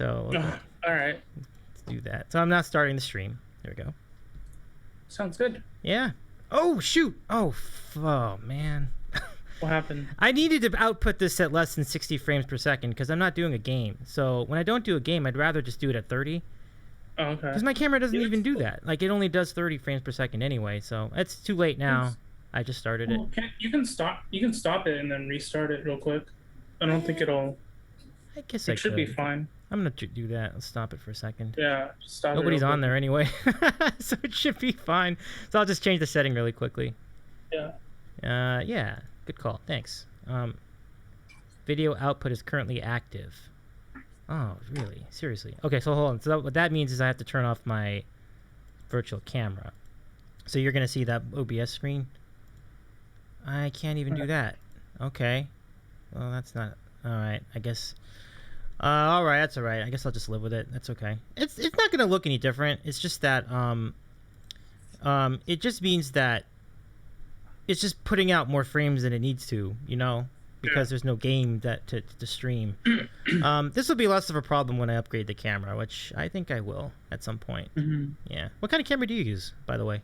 So all right. let's do that. So I'm not starting the stream. There we go. Sounds good. Yeah. Oh shoot. Oh man. What happened? I needed to output this at less than 60 frames per second because I'm not doing a game. So when I don't do a game, I'd rather just do it at 30. Oh, okay. Because my camera doesn't even do that. Like, it only does 30 frames per second anyway. So it's too late now. I just started it. You can stop it and then restart it real quick. I don't think it'll. I guess it should be fine. I'm gonna do that. Let's stop it for a second. Yeah, stop. Nobody's on there anyway, so it should be fine. So I'll just change the setting really quickly. Yeah. Yeah. Good call. Thanks. Video output is currently active. Oh, really? Seriously? Okay, so hold on. So what that means is I have to turn off my virtual camera. So you're gonna see that OBS screen. I can't even do that. Okay. Well, that's not all right. I guess. All right, that's all right. I guess I'll just live with it. That's okay. It's not gonna look any different. It's just that it just means that it's just putting out more frames than it needs to, you know, because there's no game that to stream. This will be less of a problem when I upgrade the camera, which I think I will at some point. Yeah. What kind of camera do you use, by the way?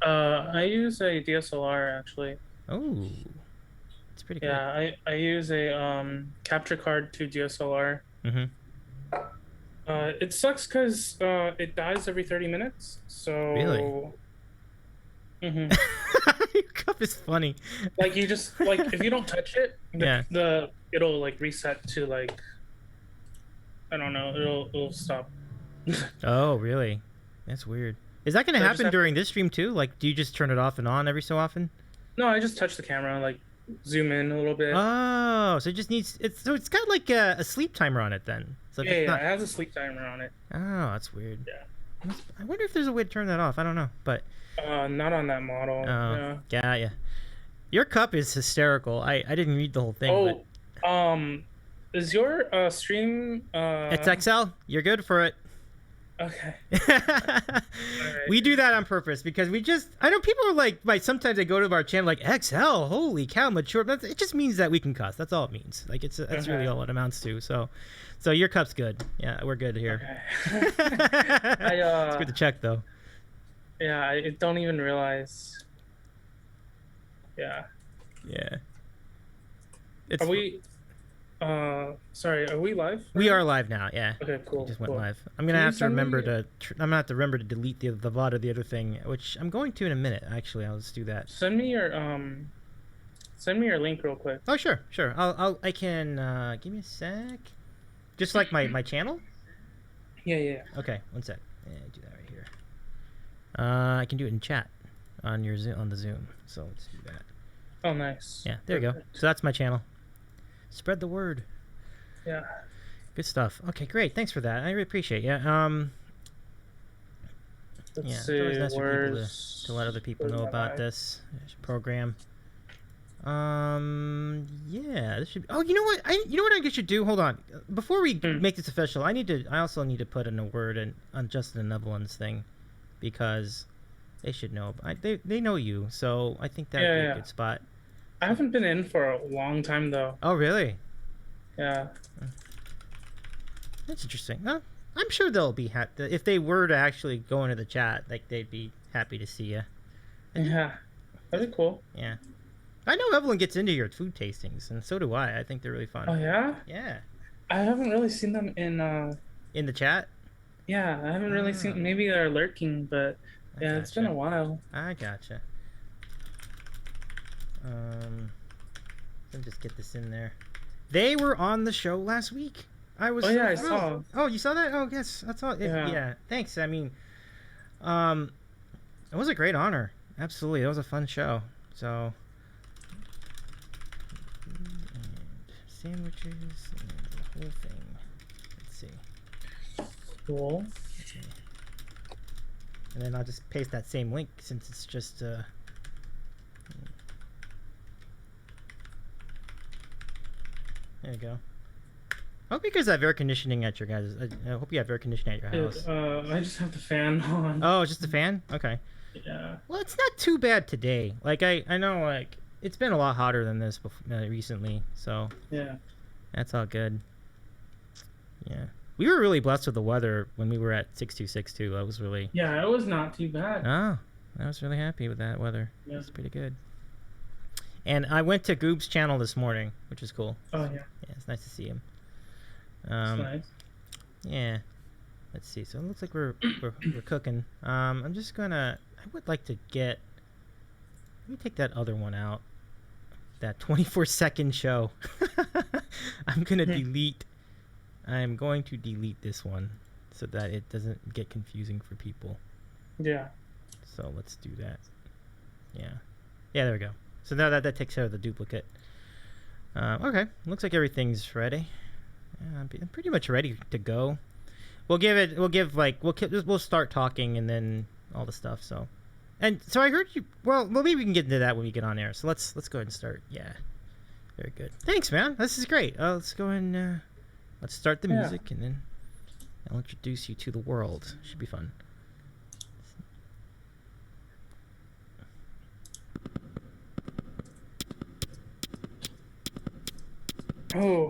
I use a DSLR actually. Oh, it's pretty cool. Yeah, I use a capture card to DSLR. It sucks because it dies every 30 minutes. So really. Your cup is funny. Like you just like if you don't touch it, it'll like reset to like I don't know. It'll stop. Oh really? That's weird. Is that going to happen during this stream too? Like, do you just turn it off and on every so often? No, I just touch the camera, like zoom in a little bit. Oh, so it just needs it's got like a sleep timer on it then. So yeah, it has a sleep timer on it. Oh, that's weird. Yeah. I wonder if there's a way to turn that off. I don't know, but not on that model. Oh, yeah. Your cup is hysterical. I didn't read the whole thing. Oh, but... is your stream? It's XL. You're good for it. Okay. Right. We do that on purpose because I know people are like sometimes they go to our channel like XL, holy cow, mature. It just means that we can cuss. That's all it means. Like that's really all it amounts to. So your cup's good. Yeah, we're good here. Okay. It's good to check though. Yeah, I don't even realize. Yeah. Are we? Sorry, are we live? We are live now. Yeah. Okay, cool. We just went live. I'm gonna have to remember to. I'm gonna have to remember to delete the VOD of the other thing, which I'm going to in a minute. Actually, I'll just do that. Send me your link real quick. Oh sure. I can. Give me a sec. Just like my channel. Yeah. Okay, one sec. Yeah, do that right here. I can do it in chat on the Zoom. So let's do that. Oh, nice. Yeah, there you go. So that's my channel. Spread the word. Yeah. Good stuff. Okay, great. Thanks for that. I really appreciate it. Let's see, it's always nice for people to let other people know about this program. Yeah, this should be, oh, you know what I should do? Hold on. Before we make this official, I also need to put in a word on Justin and Evelyn's thing because they should know. They know you, so I think that would be a good spot. I haven't been in for a long time though. Oh, really? Yeah. That's interesting. Well, I'm sure they'll be happy if they were to actually go into the chat. Like they'd be happy to see you. Yeah, that'd be cool. Yeah, I know Evelyn gets into your food tastings, and so do I. I think they're really fun. Oh yeah. Yeah. I haven't really seen them in the chat. Yeah, I haven't really seen. Maybe they're lurking, but yeah, it's been a while. I gotcha. Let me just get this in there. They were on the show last week. I saw. Oh, you saw that? Oh, yes, that's all. Yeah. Thanks. I mean, it was a great honor. Absolutely, it was a fun show. So, and sandwiches and the whole thing. Let's see. Cool. Okay. And then I'll just paste that same link since it's just. There you go. I hope you guys have air conditioning at your guys. I hope you have air conditioning at your house. I just have the fan on. Oh, just the fan? Okay. Yeah. Well, it's not too bad today. Like I know, like it's been a lot hotter than this recently. So yeah, that's all good. Yeah. We were really blessed with the weather when we were at 6262. That was really. Yeah, it was not too bad. Oh, I was really happy with that weather. Yeah. It's pretty good. And I went to Goob's channel this morning, which is cool. Oh yeah. Yeah, it's nice to see him. That's nice. Yeah. Let's see. So it looks like we're cooking. I'm just gonna. I would like to get. Let me take that other one out. That 24-second show. I'm gonna delete. I'm going to delete this one so that it doesn't get confusing for people. Yeah. So let's do that. Yeah. Yeah, there we go. So now that takes care of the duplicate. Okay. Looks like everything's ready. I'm pretty much ready to go. We'll start talking and then all the stuff. So I heard you. Well, maybe we can get into that when we get on air. So let's go ahead and start. Yeah. Very good. Thanks, man. This is great. Let's go and let's start the music and then I'll introduce you to the world. Should be fun. Oh,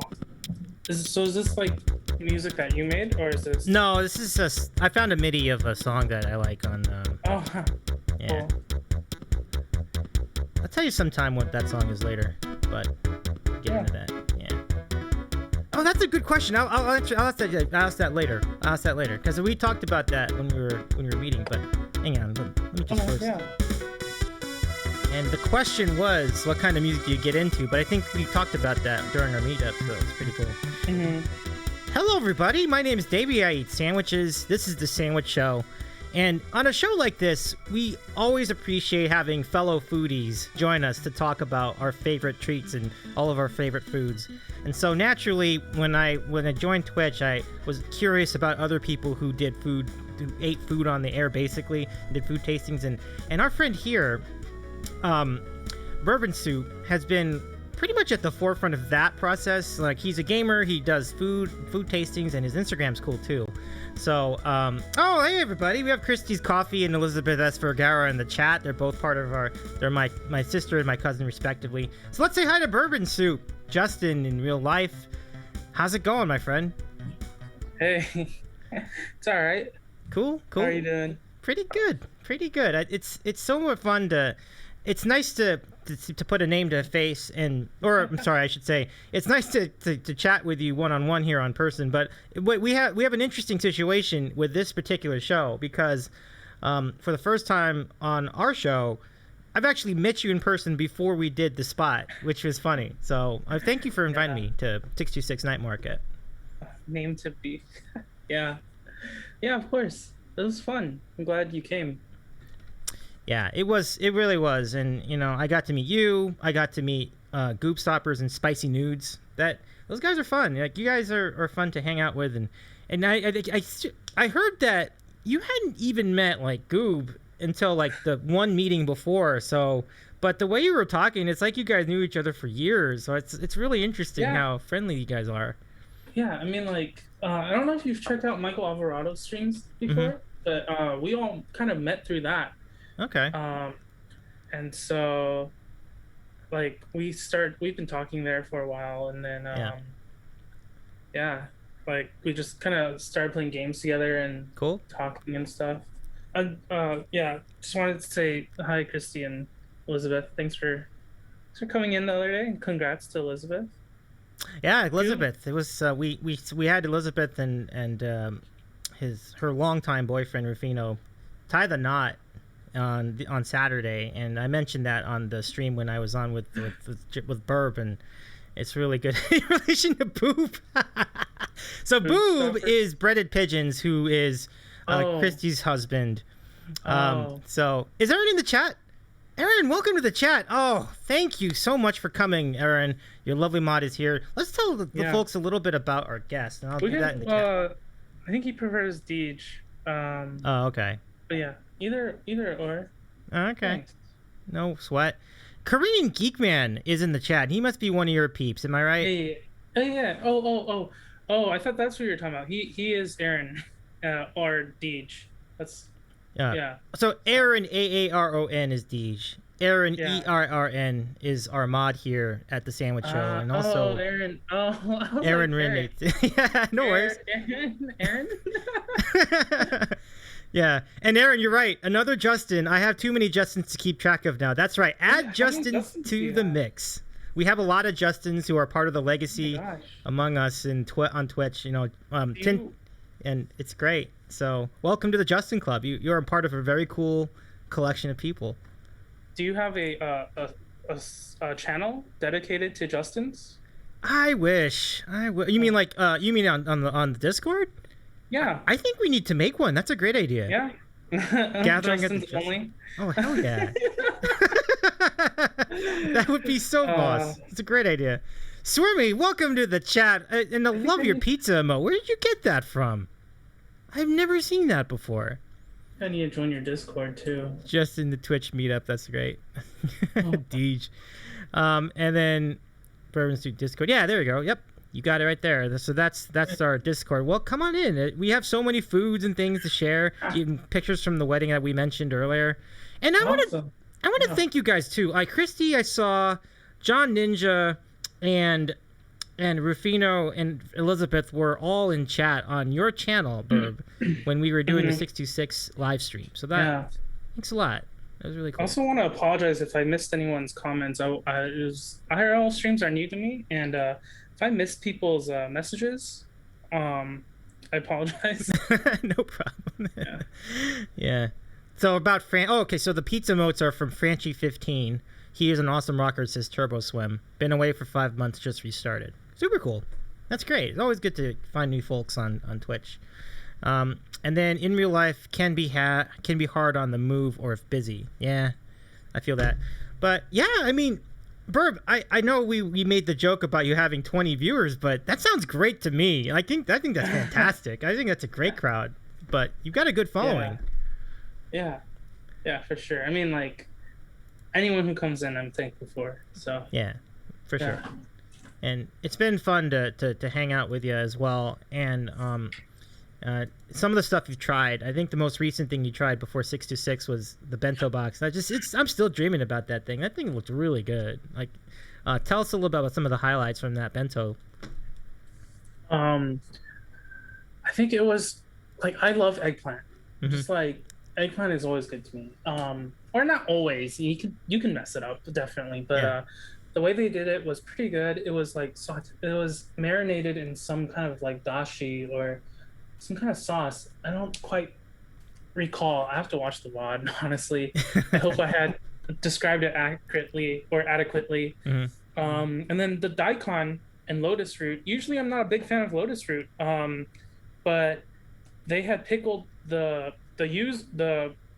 is this like music that you made, or is this? No, this is just. I found a MIDI of a song that I like on. Oh, yeah. Cool. I'll tell you sometime what that song is later, but get into that. Yeah. Oh, that's a good question. I'll ask that later. I'll ask that later because we talked about that when we were meeting. But hang on, let me just first. Yeah. And the question was, what kind of music do you get into? But I think we talked about that during our meetup, so it's pretty cool. Mm-hmm. Hello, everybody. My name is Davy. I eat sandwiches. This is The Sandwich Show. And on a show like this, we always appreciate having fellow foodies join us to talk about our favorite treats and all of our favorite foods. And so naturally, when I joined Twitch, I was curious about other people who ate food on the air, basically, did food tastings. And our friend here, BirbInSuit, has been pretty much at the forefront of that process. Like, he's a gamer, he does food tastings, and his Instagram's cool too. So, oh, hey everybody, we have Christy's Coffee and Elizabeth S. Vergara in the chat. They're both part of they're my sister and my cousin respectively. So let's say hi to BirbInSuit, Justin in real life. How's it going, my friend? Hey, it's all right. Cool. How are you doing? Pretty good. It's so much fun to. It's nice to put a name to a face, I'm sorry, I should say, it's nice to chat with you one-on-one here on person. But we have an interesting situation with this particular show because for the first time on our show, I've actually met you in person before we did the spot, which was funny. So thank you for inviting me to 626 Night Market. Name to be. Yeah, of course. It was fun. I'm glad you came. Yeah, it really was. And, I got to meet you. I got to meet Goop Stoppers and Spicy Nudes. Those guys are fun. Like, you guys are fun to hang out with. And I heard that you hadn't even met, like, Goob until, like, the one meeting before. So, but the way you were talking, it's like you guys knew each other for years. So it's really interesting how friendly you guys are. Yeah, I mean, like, I don't know if you've checked out Michael Alvarado's streams before, but we all kind of met through that. Okay. And so, like, we've been talking there for a while, and then like, we just kind of started playing games together and talking and stuff. And just wanted to say hi, Christy and Elizabeth. Thanks for coming in the other day, and congrats to Elizabeth. Yeah, Elizabeth. It was we had Elizabeth and her longtime boyfriend Rufino tie the knot on Saturday, and I mentioned that on the stream when I was on with Burb, and it's really good in relation to Boob. So Boob is Breaded Pigeons, who is Christy's husband. So is Aaron in the chat? Aaron, welcome to the chat. Oh, thank you so much for coming, Aaron. Your lovely mod is here. Let's tell the folks a little bit about our guest, and I'll do that in the chat. I think he prefers Deej. Oh, okay. But yeah. Either or. Okay. Thanks. No sweat. Korean Geek Man is in the chat. He must be one of your peeps. Am I right? Hey. Yeah. Oh. I thought that's what you were talking about. He is Aaron, or Deej. That's. Yeah. So Aaron, AARON, is Deej. Aaron Yeah. ERRN is our mod here at the Sandwich Show, and also Aaron. Oh, I was Aaron like, Eric. Yeah, no worries. Aaron. Yeah, and Aaron, you're right. Another Justin. I have too many Justins to keep track of now. That's right. Add How many Justins Justins do to you the have? mix. We have a lot of Justins who are part of the Oh my legacy gosh. among us on Twitch. You know, Do you and it's great. So welcome to the Justin Club. You're a part of a very cool collection of people. do you have a channel dedicated to Justin's? I wish. You mean like you mean on the Discord? Yeah. I think we need to make one. That's a great idea. Yeah. Gathering Justin's only. Oh hell yeah! That would be so boss. It's a great idea. Swimmy, welcome to the chat, and I love your pizza emote. Where did you get that from? I've never seen that before. I need to join your Discord too. Just in the Twitch meetup. That's great. Oh. Deej. And then BirbInSuit Discord. Yeah, there you go. Yep. You got it right there. So that's our Discord. Well, come on in. We have so many foods and things to share. Even pictures from the wedding that we mentioned earlier. And I want to thank you guys too. Christy, I saw John Ninja and Rufino and Elizabeth were all in chat on your channel, Burb, when we were doing the 626 live stream. So thanks a lot. That was really cool. I also want to apologize if I missed anyone's comments. IRL streams are new to me, and if I missed people's messages, I apologize. No problem. Yeah. So about okay. So the pizza motes are from Franchi15. He is an awesome rocker. Says Turbo Swim. Been away for 5 months. Just restarted. Super cool. That's great. It's always good to find new folks on Twitch. And then in real life can be hard on the move or if busy. Yeah, I feel that. But yeah, I mean, Burb, I know we made the joke about you having 20 viewers, but that sounds great to me. I think that's fantastic. I think that's a great crowd. But you've got a good following. Yeah, for sure. I mean, like anyone who comes in, I'm thankful for. So yeah, for sure. And it's been fun to hang out with you as well. And some of the stuff you've tried, I think the most recent thing you tried before 626 was the bento box. I'm still dreaming about that thing. That thing looked really good. Like, tell us a little bit about some of the highlights from that bento. I think it was like, I love eggplant. Mm-hmm. Just like eggplant is always good to me. Or not always. You can mess it up definitely, but the way they did it was pretty good. It was like it was marinated in some kind of like dashi or some kind of sauce. I don't quite recall. I have to watch the VOD, honestly. I hope I had described it accurately or adequately. Mm-hmm. And then the daikon and lotus root. Usually I'm not a big fan of lotus root, but they had pickled the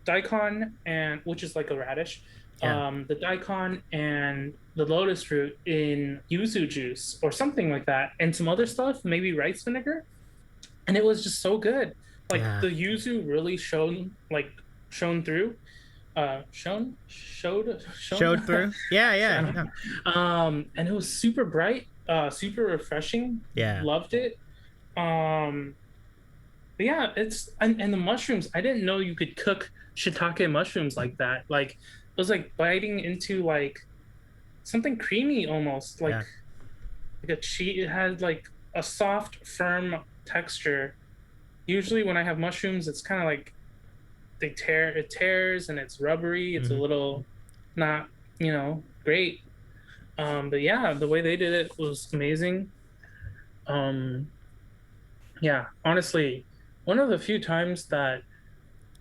daikon, and which is like a radish, the daikon and the lotus root in yuzu juice or something like that, and some other stuff, maybe rice vinegar, and it was just so good. Like the yuzu really showed through. Showed through. Yeah. And it was super bright, super refreshing. Yeah, loved it. But yeah, it's and the mushrooms. I didn't know you could cook shiitake mushrooms like that. Like it was like biting into like something creamy almost, like a cheese. It had like a soft, firm texture. Usually when I have mushrooms, it's kind of like it tears and it's rubbery. It's a little not, great. But yeah, the way they did it was amazing. Yeah, honestly, one of the few times that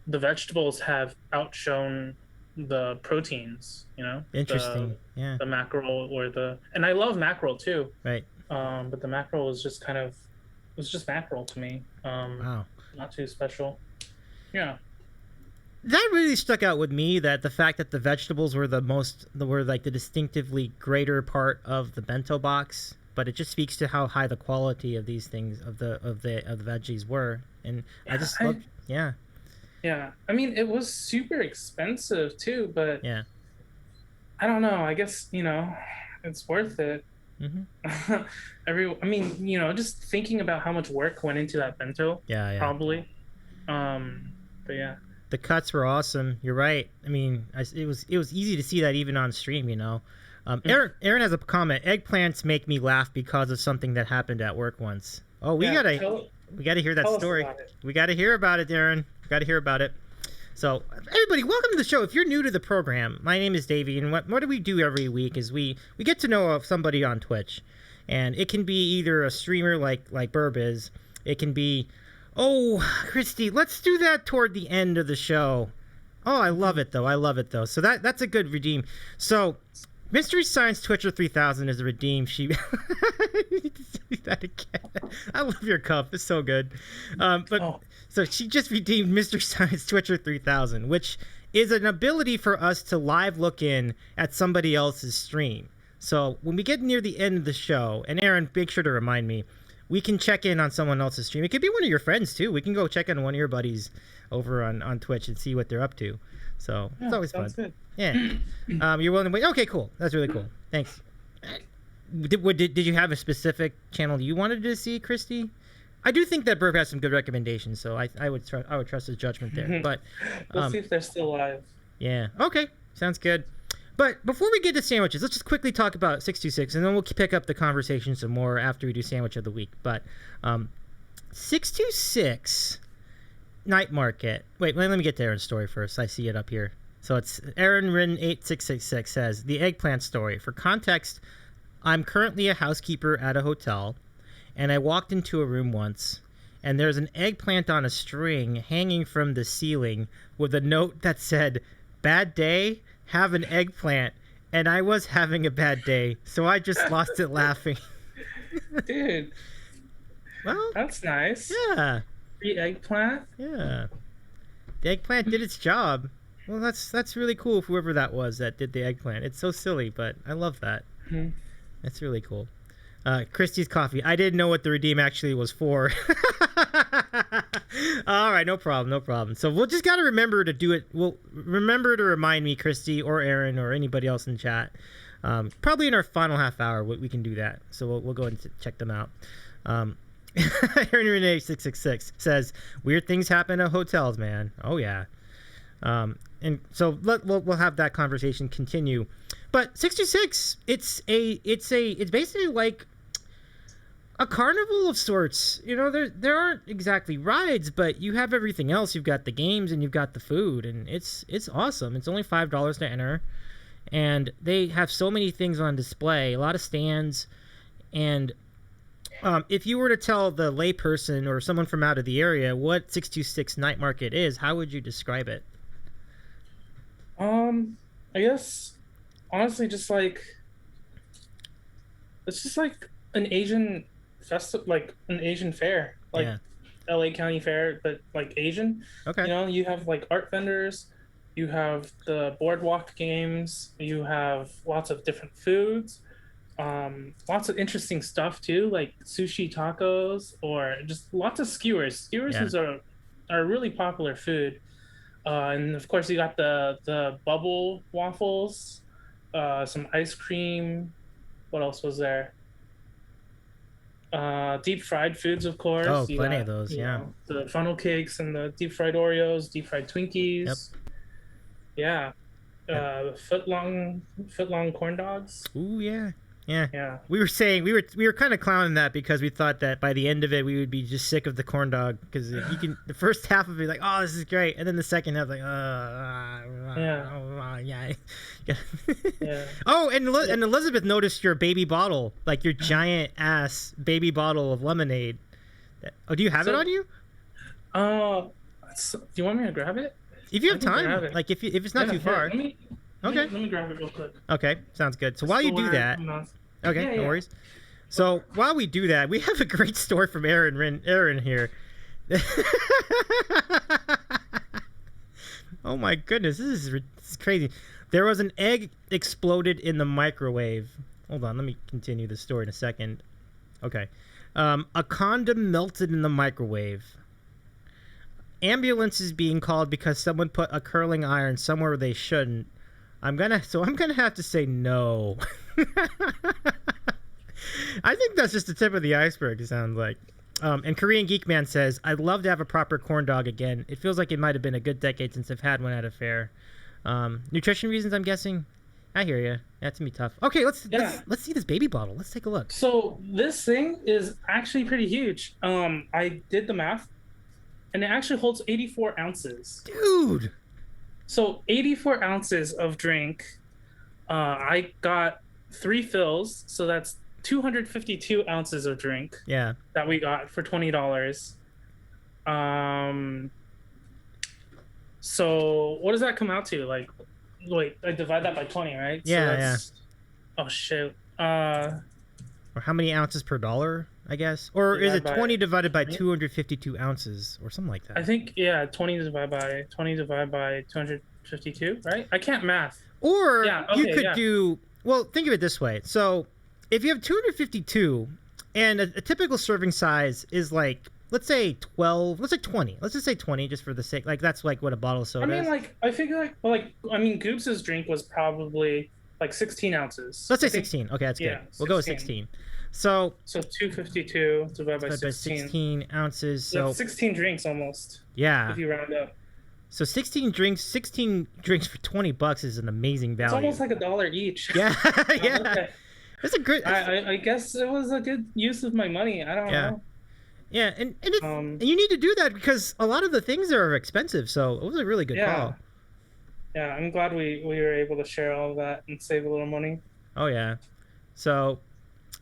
the vegetables have outshone the proteins, Interesting. The mackerel and I love mackerel too. Right. But the mackerel was just mackerel to me. Wow. Not too special. Yeah. That really stuck out with me, that the fact that the vegetables were like the distinctively greater part of the bento box, but it just speaks to how high the quality of these things of the veggies were. And I just loved, yeah. I mean, it was super expensive too, but I don't know. I guess, it's worth it. Mm-hmm. Just thinking about how much work went into that bento. Yeah. Probably. But yeah. The cuts were awesome. You're right. I mean, it was easy to see that even on stream, you know. Aaron has a comment. Eggplants make me laugh because of something that happened at work once. Oh, we gotta hear that story. We gotta hear about it, Aaron. We gotta hear about it. So, everybody, welcome to the show. If you're new to the program, my name is Davy, and what do we do every week is we get to know somebody on Twitch, and it can be either a streamer like Burb is. It can be, oh, Christy, let's do that toward the end of the show. Oh, I love it though. So that's a good redeem. So, Mystery Science Twitcher 3000 is a redeem. She that again. I love your cup. It's so good. So she just redeemed Mystery Science Twitcher 3000, which is an ability for us to live look in at somebody else's stream. So when we get near the end of the show, and Aaron, make sure to remind me, we can check in on someone else's stream. It could be one of your friends too. We can go check in on one of your buddies over on Twitch and see what they're up to. So it's always fun. Good. Yeah. You're willing to wait? Okay, cool. That's really cool. Thanks. Did you have a specific channel you wanted to see, Christy? I do think that Burb has some good recommendations, so I would trust his judgment there. But we'll see if they're still alive. Yeah. Okay. Sounds good. But before we get to sandwiches, let's just quickly talk about 626, and then we'll pick up the conversation some more after we do sandwich of the week. But 626 night market. Wait, let me get to Aaron's story first. I see it up here. So it's Aaron Rin 8666 says the eggplant story. For context, I'm currently a housekeeper at a hotel, and I walked into a room once, and there's an eggplant on a string hanging from the ceiling with a note that said, "Bad day, have an eggplant." And I was having a bad day, so I just lost it laughing. Dude. Well, that's nice. Yeah. The eggplant? Yeah. The eggplant did its job. Well, that's really cool, whoever that was that did the eggplant. It's so silly, but I love that. Mm-hmm. That's really cool. Christy's coffee. I didn't know what the redeem actually was for. All right, no problem. So we'll just got to remember to do it. We'll remember to remind me, Christy or Aaron or anybody else in chat. Probably in our final half hour, we can do that. So we'll go and check them out. Aaron Renee 666 says, "Weird things happen at hotels, man." Oh yeah. And so we'll have that conversation continue. But 66, it's basically like a carnival of sorts. You know, there aren't exactly rides, but you have everything else. You've got the games and you've got the food, and it's awesome. It's only $5 to enter, and they have so many things on display, a lot of stands, and if you were to tell the layperson or someone from out of the area what 626 Night Market is, how would you describe it? I guess honestly, it's just like an Asian like an Asian fair, like LA County Fair, but like Asian. Okay. You know, you have like art vendors, you have the boardwalk games, you have lots of different foods, lots of interesting stuff too, like sushi tacos, or just lots of skewers. Skewers are a really popular food. And of course you got the bubble waffles, some ice cream. What else was there? Deep fried foods, of course. Oh, plenty of those, know, the funnel cakes and the deep fried Oreos, deep fried Twinkies. Yep. Yeah. Foot long corn dogs. Ooh, yeah. Yeah. We were kind of clowning that because we thought that by the end of it we would be just sick of the corn dog, because you can the first half of it like, oh, this is great, and then the second half like yeah. Oh, and Elizabeth noticed your baby bottle, like your giant ass baby bottle of lemonade. Oh, do you have it on you? Do you want me to grab it? If you have time, like if it's not too far. Let me grab it real quick. Okay, sounds good. So while you do that, okay, no worries. So while we do that, we have a great story from Aaron here. Oh my goodness, this is crazy. There was an egg exploded in the microwave. Hold on, let me continue the story in a second. Okay. A condom melted in the microwave. Ambulance is being called because someone put a curling iron somewhere they shouldn't. I'm gonna have to say no. I think that's just the tip of the iceberg, it sounds like. And Korean Geek Man says, I'd love to have a proper corn dog again. It feels like it might have been a good decade since I've had one at a fair. Nutrition reasons, I'm guessing. I hear you. That's gonna be tough. Okay, let's see this baby bottle. Let's take a look. So this thing is actually pretty huge. I did the math, and it actually holds 84 ounces. Dude. So 84 ounces of drink. I got 3 fills, so that's 252 ounces of drink. Yeah. That we got for $20. So what does that come out to? Like, wait, I divide that by 20, right? Yeah, so that's, yeah. Oh shit. Or how many ounces per dollar, I guess? Or is it 20 divided by 252 ounces or something like that? I think, yeah, 20 divided by 252, right? I can't math. Or you could do, well, think of it this way. So if you have 252 and a typical serving size is like, let's say 12, let's say 20. Let's just say 20 just for the sake, like that's like what a bottle of soda is. I mean, like, I figure I mean, Goops's drink was probably like 16 ounces. Let's say 16. Okay, that's good. Yeah, we'll go with 16. So 252 divided by 16 ounces. So yeah, 16 drinks almost. Yeah. If you round up. So 16 drinks for $20 is an amazing value. It's almost like $1 each. Yeah, yeah. Okay. It's a good. I guess it was a good use of my money. I don't know. Yeah, and you need to do that because a lot of the things are expensive. So it was a really good call. Yeah, I'm glad we were able to share all of that and save a little money. Oh yeah. So,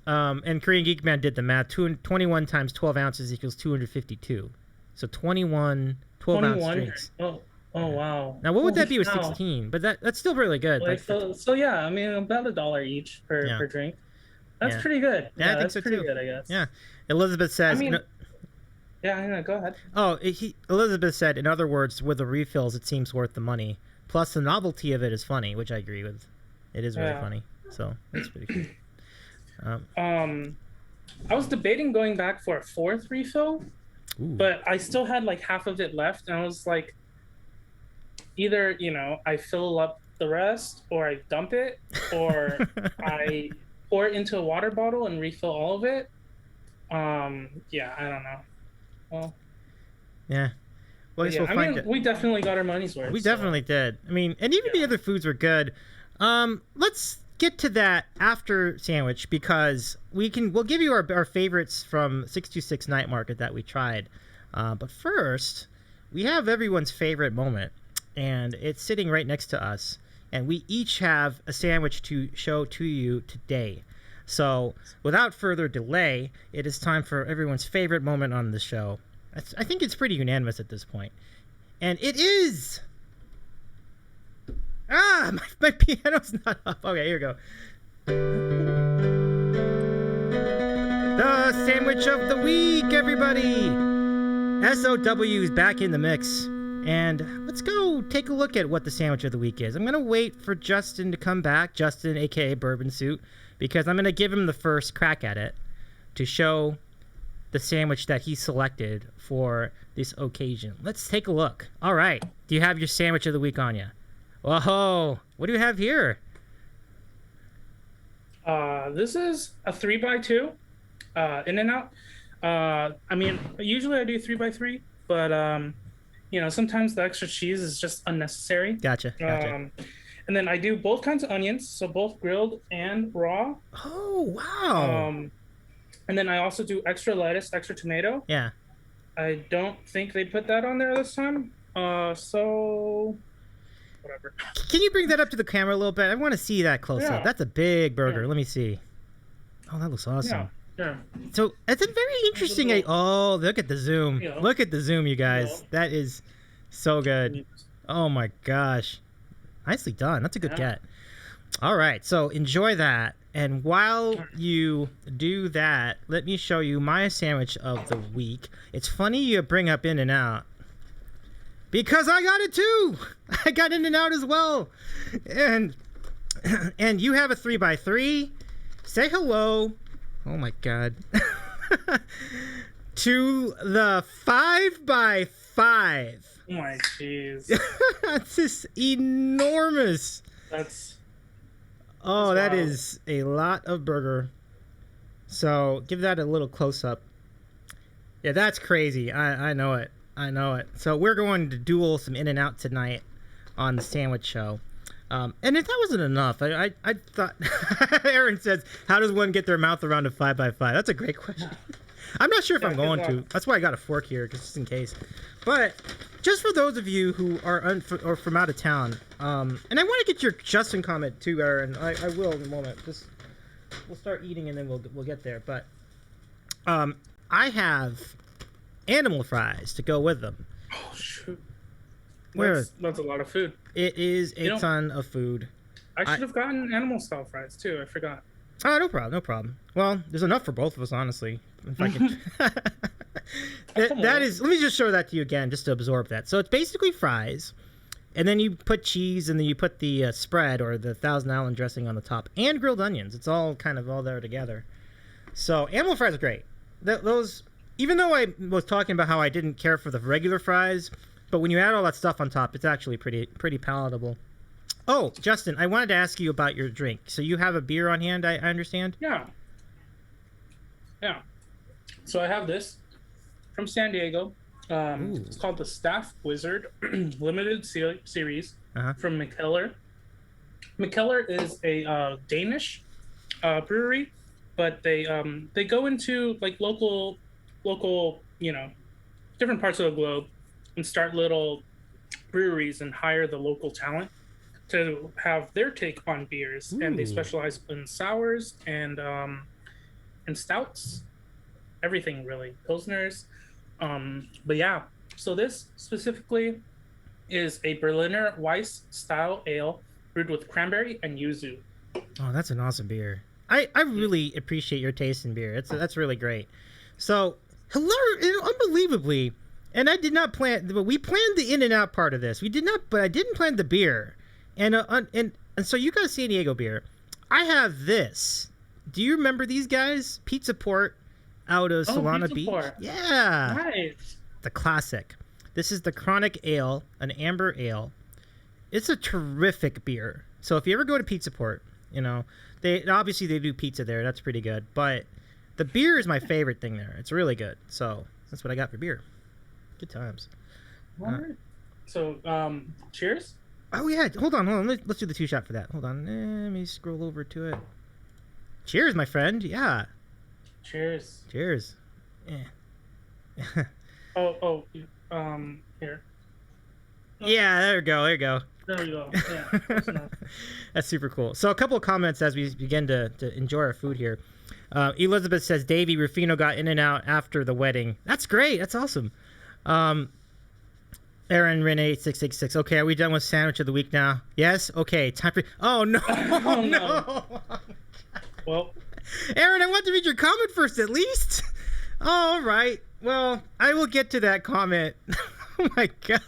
and Korean Geek Man did the math. 21 times 12 ounces equals 252. So 21 12-ounce drinks. Oh wow. Now what would that be with 16? But that's still really good. Like, so yeah, I mean about $1 each per drink. That's pretty good. Yeah, I think that's so pretty too. good, I guess. Yeah. Elizabeth says. I mean, yeah, go ahead. Oh, Elizabeth said, in other words, with the refills, it seems worth the money. Plus, the novelty of it is funny, which I agree with. It is really funny. So that's pretty cool. I was debating going back for a 4th refill. Ooh. But I still had like half of it left, and I was like, either I fill up the rest, or I dump it, or I pour it into a water bottle and refill all of it. Yeah, I don't know. Well, yeah. Well, yeah, I mean, we definitely got our money's worth. We definitely did. I mean, and even the other foods were good. Let's get to that after sandwich because we'll give you our favorites from 626 Night Market that we tried. But first, we have everyone's favorite moment, and it's sitting right next to us, and we each have a sandwich to show to you today. So, without further delay, it is time for everyone's favorite moment on the show. I think it's pretty unanimous at this point. And it is... my piano's not up. Okay, here we go. The sandwich of the week, everybody! SOW is back in the mix. And let's go take a look at what the sandwich of the week is. I'm going to wait for Justin to come back. Justin, a.k.a. BirbInSuit. Because I'm going to give him the first crack at it to show the sandwich that he selected for this occasion. Let's take a look. All right. Do you have your sandwich of the week on you? Whoa. What do you have here? This is a 3x2 In-N-Out. I mean, usually I do 3x3, but sometimes the extra cheese is just unnecessary. Gotcha. And then I do both kinds of onions, so both grilled and raw. Oh, wow. And then I also do extra lettuce, extra tomato. Yeah. I don't think they put that on there this time. So whatever. Can you bring that up to the camera a little bit? I want to see that close up. That's a big burger. Yeah. Let me see. Oh, that looks awesome. Yeah. So it's a very interesting. Look at the zoom. Look at the zoom, you guys. That is so good. Oh my gosh. Nicely done. That's a good get. All right. So enjoy that. And while you do that, let me show you my sandwich of the week. It's funny you bring up In-N-Out because I got it too. I got In-N-Out as well. And you have a 3x3. Say hello. Oh my God. To the 5x5. Oh my jeez. That's just enormous. That is a lot of burger. So give that a little close up. Yeah, that's crazy. I know it. I know it. So we're going to duel some In-N-Out tonight on the sandwich show. And if that wasn't enough, I thought Aaron says, how does one get their mouth around a 5x5? That's a great question. I'm not sure if I'm going to. That's why I got a fork here, just in case. But just for those of you who are or from out of town, and I want to get your Justin comment too, Aaron. I will in a moment. We'll start eating and then we'll get there. But I have animal fries to go with them. Oh shoot! That's a lot of food. It is a ton of food. I should have gotten animal style fries too. I forgot. Oh, no problem, no problem. Well, there's enough for both of us, honestly. If I can... that is. Let me just show that to you again, just to absorb that. So it's basically fries, and then you put cheese, and then you put the spread or the Thousand Island dressing on the top, and grilled onions. It's all kind of all there together. So animal fries are great. Those, even though I was talking about how I didn't care for the regular fries, but when you add all that stuff on top, it's actually pretty palatable. Oh, Justin, I wanted to ask you about your drink. So you have a beer on hand, I understand? Yeah. So I have this from San Diego. It's called the Staff Wizard Limited Series from Mikkeller. Mikkeller is a Danish brewery, but they go into like local, different parts of the globe and start little breweries and hire the local talent to have their take on beers. And they specialize in sours and stouts, everything really, pilsners. But yeah, so this specifically is a Berliner Weiss style ale brewed with cranberry and yuzu. Oh, that's an awesome beer. I really appreciate your taste in beer. That's really great. So, unbelievably, and I did not plan, but we planned the In-N-Out part of this. We did not, but I didn't plan the beer. And so you got San Diego beer. I have this. Do you remember these guys? Pizza Port out of Solana Beach. Port. Yeah. Nice. The classic. This is the Chronic Ale, an amber ale. It's a terrific beer. So if you ever go to Pizza Port, they do pizza there. That's pretty good. But the beer is my favorite thing there. It's really good. So that's what I got for beer. Good times. All right. So, cheers. Oh yeah, hold on. Let's do the 2-shot for that. Hold on, let me scroll over to it. Cheers, my friend. Yeah. Cheers. Cheers. Yeah. Here. Yeah, there we go. There we go. Yeah. That's super cool. So a couple of comments as we begin to enjoy our food here. Elizabeth says, Davy Rufino got In-N-Out after the wedding. That's great. That's awesome. Aaron Renee 666. Okay, are we done with sandwich of the week now? Yes. Okay. Time for. Oh no! Oh no! Well, Aaron, I want to read your comment first, at least. All right. Well, I will get to that comment. Oh my god.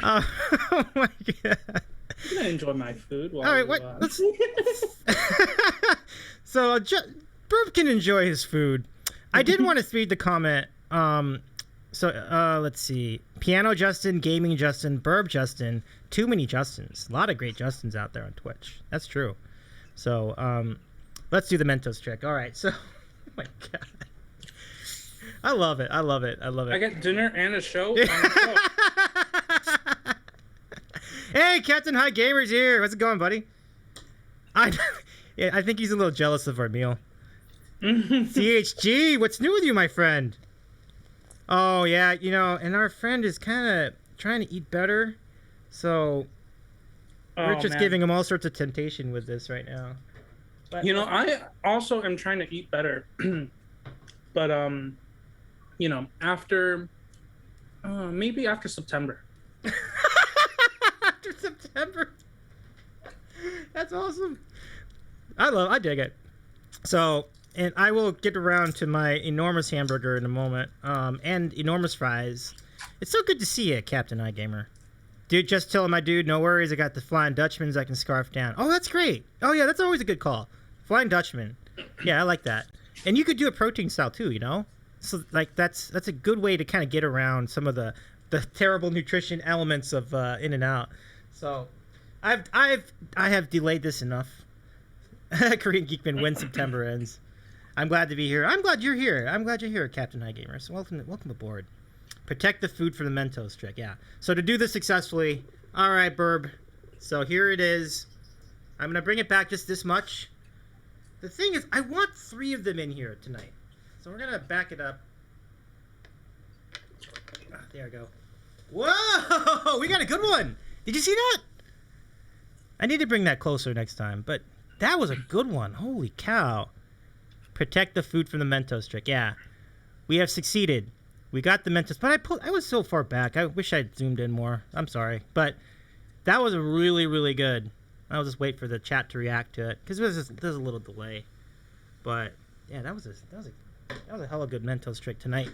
Oh my god. I'm gonna enjoy my food. While all right. What? Let's... So, Burb can enjoy his food. I did want to read the comment. So let's see. Piano Justin, Gaming Justin, Burb Justin. Too many Justins. A lot of great Justins out there on Twitch. That's true. So let's do the Mentos trick. All right. So, oh my god. I love it. I get dinner and a show. Hey, Captain High Gamer's here. How's it going, buddy? I think he's a little jealous of our meal. CHG, what's new with you, my friend? Oh, yeah, and our friend is kind of trying to eat better, so we're just giving him all sorts of temptation with this right now. But, I also am trying to eat better, but, after, maybe after September. After September? That's awesome. I dig it. So... And I will get around to my enormous hamburger in a moment, and enormous fries. It's so good to see you, Captain iGamer. Dude, just tell my dude, no worries. I got the Flying Dutchmans I can scarf down. Oh, that's great. Oh, yeah, that's always a good call. Flying Dutchman. Yeah, I like that. And you could do a protein style, too, So, that's a good way to kind of get around some of the terrible nutrition elements of In-N-Out. So, I have delayed this enough. Korean Geekman, when September ends. I'm glad to be here. I'm glad you're here. I'm glad you're here, Captain High Gamers. Welcome aboard. Protect the food from the Mentos trick. Yeah. So to do this successfully, all right, Burb. So here it is. I'm gonna bring it back just this much. The thing is, I want 3 of them in here tonight. So we're gonna back it up. There we go. Whoa! We got a good one. Did you see that? I need to bring that closer next time, but that was a good one. Holy cow. Protect the food from the Mentos trick. Yeah. We have succeeded. We got the Mentos, but I was so far back. I wish I'd zoomed in more. I'm sorry. But that was really, really good. I'll just wait for the chat to react to it because there's a little delay. But yeah, that was a hella good Mentos trick tonight.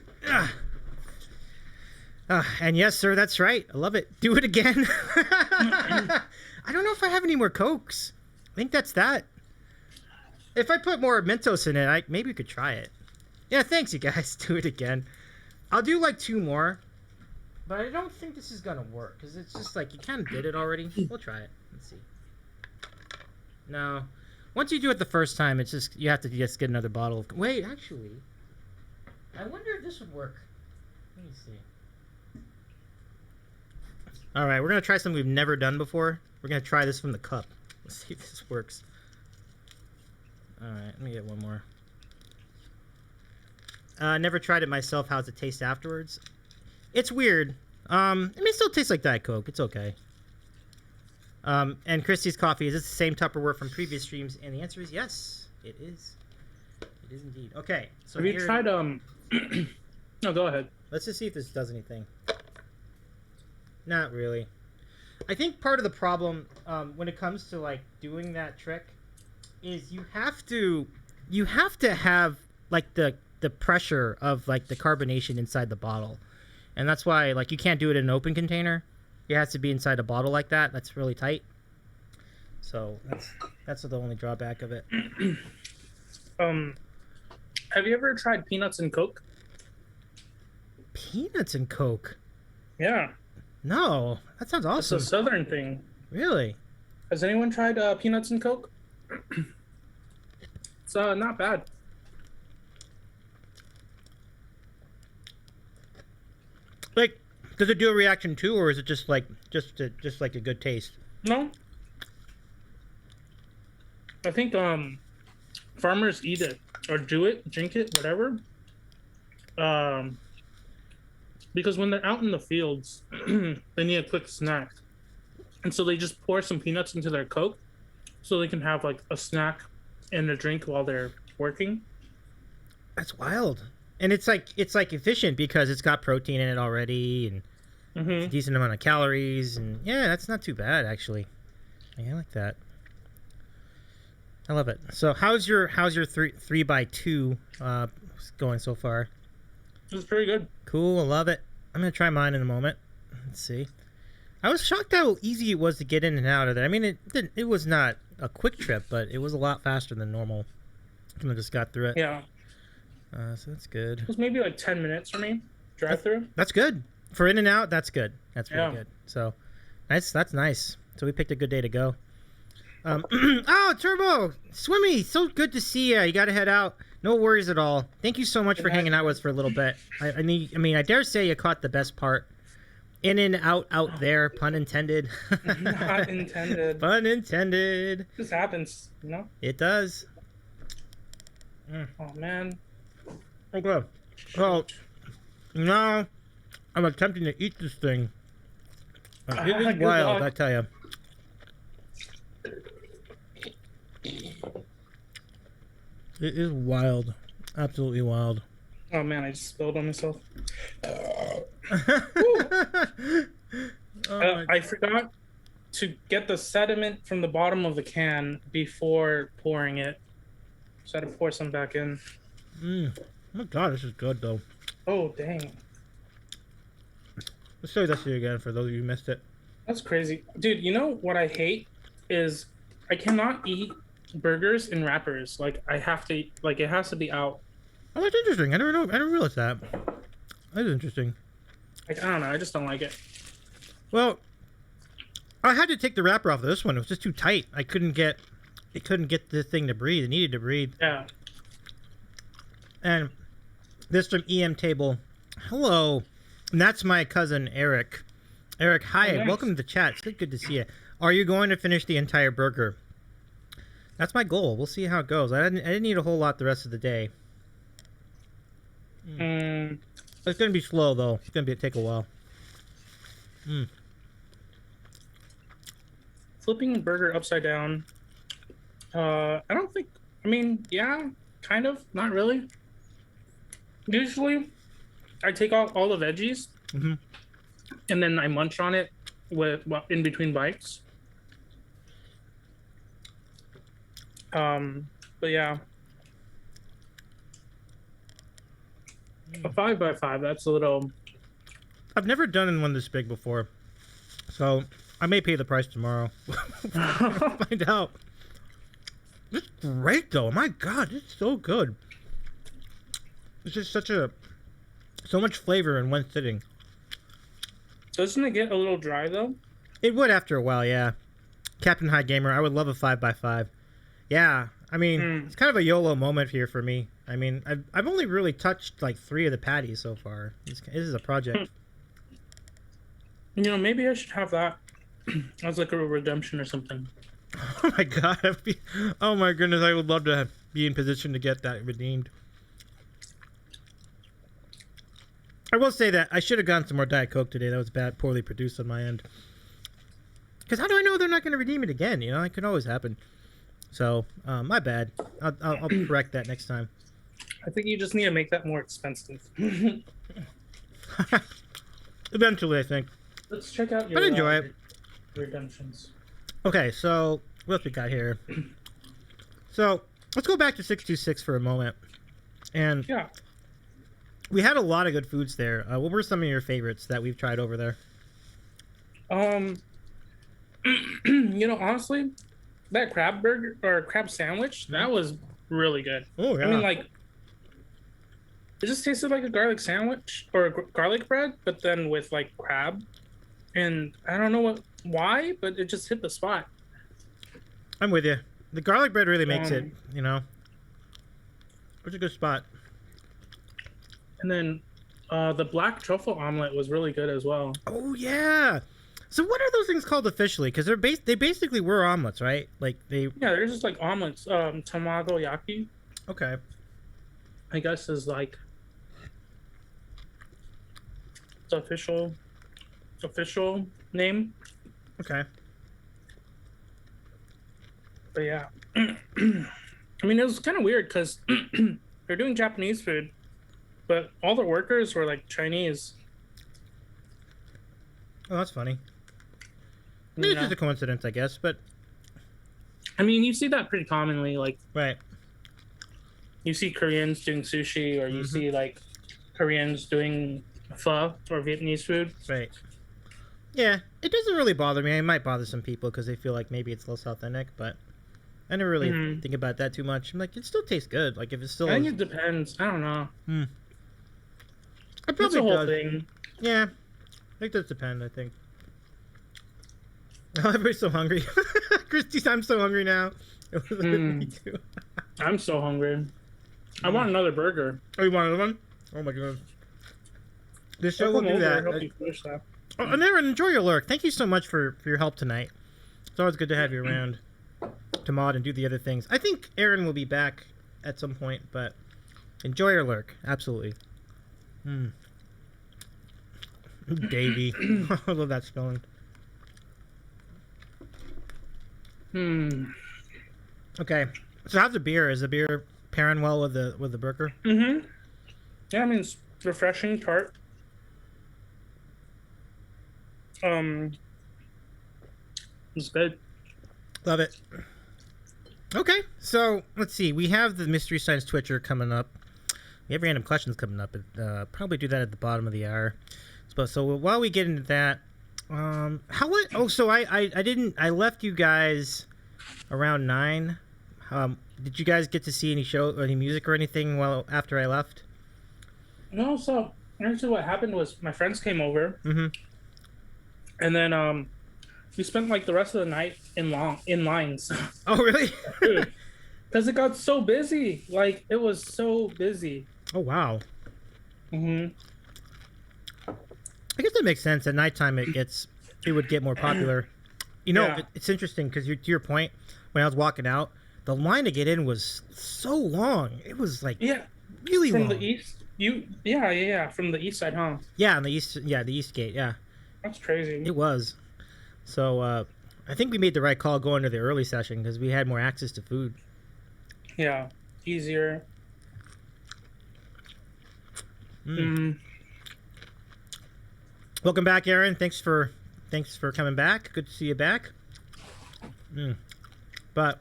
And yes, sir, that's right. I love it. Do it again. I don't know if I have any more Cokes. I think that's that. If I put more Mentos in it, maybe we could try it. Yeah, thanks, you guys. Do it again. I'll do like 2 more. But I don't think this is going to work because it's just like you kind of did it already. We'll try it. Let's see. No. Once you do it the first time, it's just you have to just get another bottle of... Wait, actually. I wonder if this would work. Let me see. All right, we're going to try something we've never done before. We're going to try this from the cup. Let's see if this works. All right, let me get one more. Never tried it myself. How's it taste afterwards? It's weird. I mean, it still tastes like Diet Coke. It's okay. And Christy's coffee, is this the same Tupperware from previous streams? And the answer is yes, it is. It is indeed. Okay. So have you tried, No, go ahead. Let's just see if this does anything. Not really. I think part of the problem when it comes to like doing that trick is you have to have like the pressure of like the carbonation inside the bottle, and that's why like you can't do it in an open container. It has to be inside a bottle like that. That's really tight. So that's the only drawback of it. Have you ever tried peanuts and Coke? Peanuts and Coke? Yeah. No, that sounds awesome. It's a Southern thing. Really? Has anyone tried peanuts and Coke? It's not bad. Like, does it do a reaction too, or is it just like like a good taste? No. I think farmers eat it or drink it, whatever. Because when they're out in the fields, they need a quick snack. And so they just pour some peanuts into their Coke so they can have like a snack and a drink while they're working. That's wild. And it's like efficient because it's got protein in it already and it's a decent amount of calories, and yeah, that's not too bad actually. I like that. I love it. So how's your 3x2 going so far? It's pretty good. Cool, I love it. I'm gonna try mine in a moment. Let's see. I was shocked how easy it was to get in and out of there. I mean, it was not a quick trip, but it was a lot faster than normal. I just got through it. Yeah. So that's good. It was maybe like 10 minutes for me. Drive through. That's good. For in and out, that's good. That's really good. So that's nice. So we picked a good day to go. Oh, Turbo! Swimmy! So good to see you. You gotta head out. No worries at all. Thank you so much for hanging out with us for a little bit. I mean, I dare say you caught the best part. In and out there, pun intended. Not intended. Pun intended. This happens, you know? It does. Oh, man. Okay. So, now I'm attempting to eat this thing. It is wild, I tell you. It is wild. Absolutely wild. Oh man, I just spilled on myself. I forgot to get the sediment from the bottom of the can before pouring it. So I had to pour some back in. Oh my god, this is good though. Oh dang. Let's show this to you again for those of you who missed it. That's crazy. Dude, you know what I hate is I cannot eat burgers in wrappers. Like I have to, like it has to be out. Oh, that's interesting. I never realized that. That is interesting. Like I don't know. I just don't like it. Well, I had to take the wrapper off of this one. It was just too tight. It couldn't get the thing to breathe. It needed to breathe. Yeah. And this from EM Table. Hello. And that's my cousin, Eric. Eric, hi. nice. Welcome to the chat. It's good to see you. Are you going to finish the entire burger? That's my goal. We'll see how it goes. I didn't eat a whole lot the rest of the day. It's going to be slow, though. It's going to take a while. Flipping a burger upside down. I don't think... I mean, yeah, kind of. Not really. Usually, I take out all the veggies, and then I munch on it in between bites. But yeah. A 5x5, that's a little... I've never done one this big before, so I may pay the price tomorrow. Find out. It's great, though. My God, it's so good. It's just so much flavor in one sitting. Doesn't it get a little dry, though? It would after a while, yeah. Captain High Gamer, I would love a 5x5. Yeah, I mean, it's kind of a YOLO moment here for me. I mean, I've only really touched like 3 of the patties so far. This is a project. You know, maybe I should have that as like a redemption or something. Oh my God! Oh my goodness! I would love to be in position to get that redeemed. I will say that I should have gotten some more Diet Coke today. That was poorly produced on my end. Because how do I know they're not going to redeem it again? You know, it could always happen. So, my bad. I'll correct that next time. I think you just need to make that more expensive. Eventually, I think. Let's check out your but enjoy it. Redemptions. Okay, so what else we got here? So let's go back to 626 for a moment. And yeah, we had a lot of good foods there. What were some of your favorites that we've tried over there? You know, honestly, that crab burger or crab sandwich, that was really good. Oh yeah. I mean, like, it just tasted like a garlic sandwich or garlic bread, but then with like crab. And I don't know why, but it just hit the spot. I'm with you. The garlic bread really makes it, you know. It's a good spot. And then the black truffle omelet was really good as well. Oh yeah. So what are those things called officially? Because they basically were omelets, right? Like they. Yeah, they're just like omelets. Tamago yaki. Okay. I guess is like the official name. Okay. But yeah, I mean, it was kind of weird because they're doing Japanese food, but all the workers were like Chinese. Oh, that's funny. Maybe it's just a coincidence, I guess, but... I mean, you see that pretty commonly, like... Right. You see Koreans doing sushi, or you see, like, Koreans doing pho, or Vietnamese food. Right. Yeah, it doesn't really bother me. It might bother some people because they feel like maybe it's less authentic, but I never really think about that too much. I'm like, it still tastes good. Like, if it's still... I think it depends. I don't know. It probably That's the whole does. thing. Yeah. I think that depends, I think. Oh, everybody's so hungry. Christy, I'm so hungry now. Me too. I'm so hungry. I want another burger. Oh, you want another one? Oh my goodness. This show will do that. I hope you finish that. Oh, Aaron, enjoy your lurk. Thank you so much for your help tonight. It's always good to have you around to mod and do the other things. I think Aaron will be back at some point, but enjoy your lurk. Absolutely. Davy. I love that spelling. Okay. So how's the beer? Is the beer pairing well with the burger? Yeah, I mean, it's refreshing, tart. It's good. Love it. Okay, so let's see. We have the Mystery Science Twitcher coming up. We have random questions coming up. Probably do that at the bottom of the hour. So while we get into that, so I left you guys around 9. Did you guys get to see any music or anything after I left? No, so actually what happened was my friends came over. And then we spent like the rest of the night in lines. Oh, really? Because it got so busy. Like, it was so busy. Oh wow. Mm-hmm. I guess that makes sense. At nighttime, it would get more popular. You know, Yeah. it's interesting because to your point, when I was walking out, the line to get in was so long. It was like Yeah. really From the long. east, yeah. From the east side, huh? Yeah, on the east, yeah, the east gate. Yeah, That's crazy. it was. So I think we made the right call going to the early session because we had more access to food. Yeah. Easier. Mm. Welcome back, Aaron. Thanks for coming back. Good to see you back. But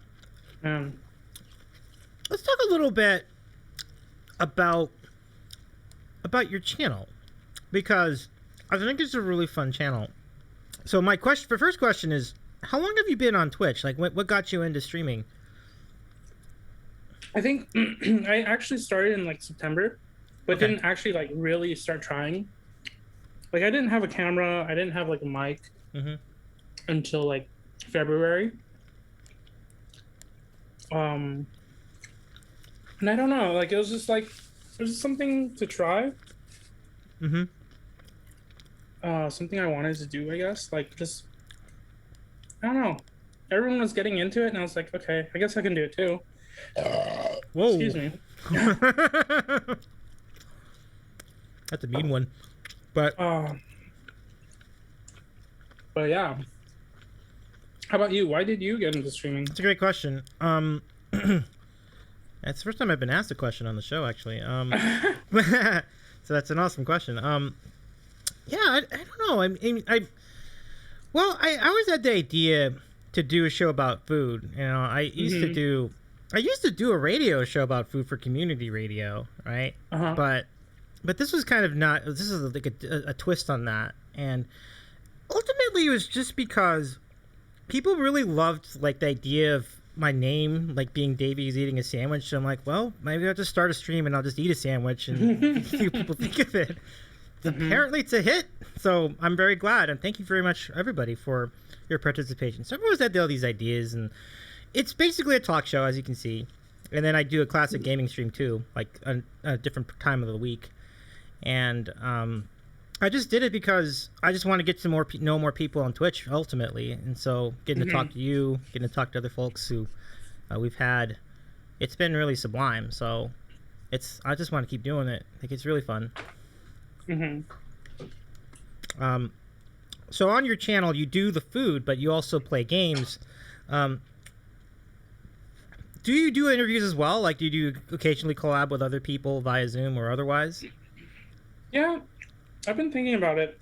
let's talk a little bit about your channel, because I think it's a really fun channel. So my first question is, how long have you been on Twitch? Like, what got you into streaming? I think I actually started in like September, but Okay. didn't actually like really start trying. Like I didn't have a camera, I didn't have like a mic until like February. And I don't know, like it was just something to try. Something I wanted to do, I guess. Like just I don't know. Everyone was getting into it, and I was like, okay, I guess I can do it too. Whoa. Excuse me. That's a mean one. But yeah. How about you? Why did you get into streaming? That's a great question. That's the first time I've been asked a question on the show, actually. So that's an awesome question. Yeah, I don't know. I always had the idea to do a show about food. You know, I used to do a radio show about food for community radio, right? But this was kind of not. This is like a twist on that, and ultimately it was just because people really loved like the idea of my name, like being Davy's eating a sandwich. So I'm like, well, maybe I'll just start a stream and I'll just eat a sandwich and see what people think of it. Apparently it's a hit, so I'm very glad, and thank you very much everybody for your participation. So everyone's had all these ideas, and it's basically a talk show, as you can see, and then I do a classic gaming stream too, like a different time of the week. And I just did it because I just want to get to know more people on Twitch ultimately, and so getting to talk to you, getting to talk to other folks who we've had, it's been really sublime. So I just want to keep doing it. I think it's really fun. So on your channel, you do the food, but you also play games. Do you do interviews as well? Like, do you occasionally collab with other people via Zoom or otherwise? Yeah, I've been thinking about it.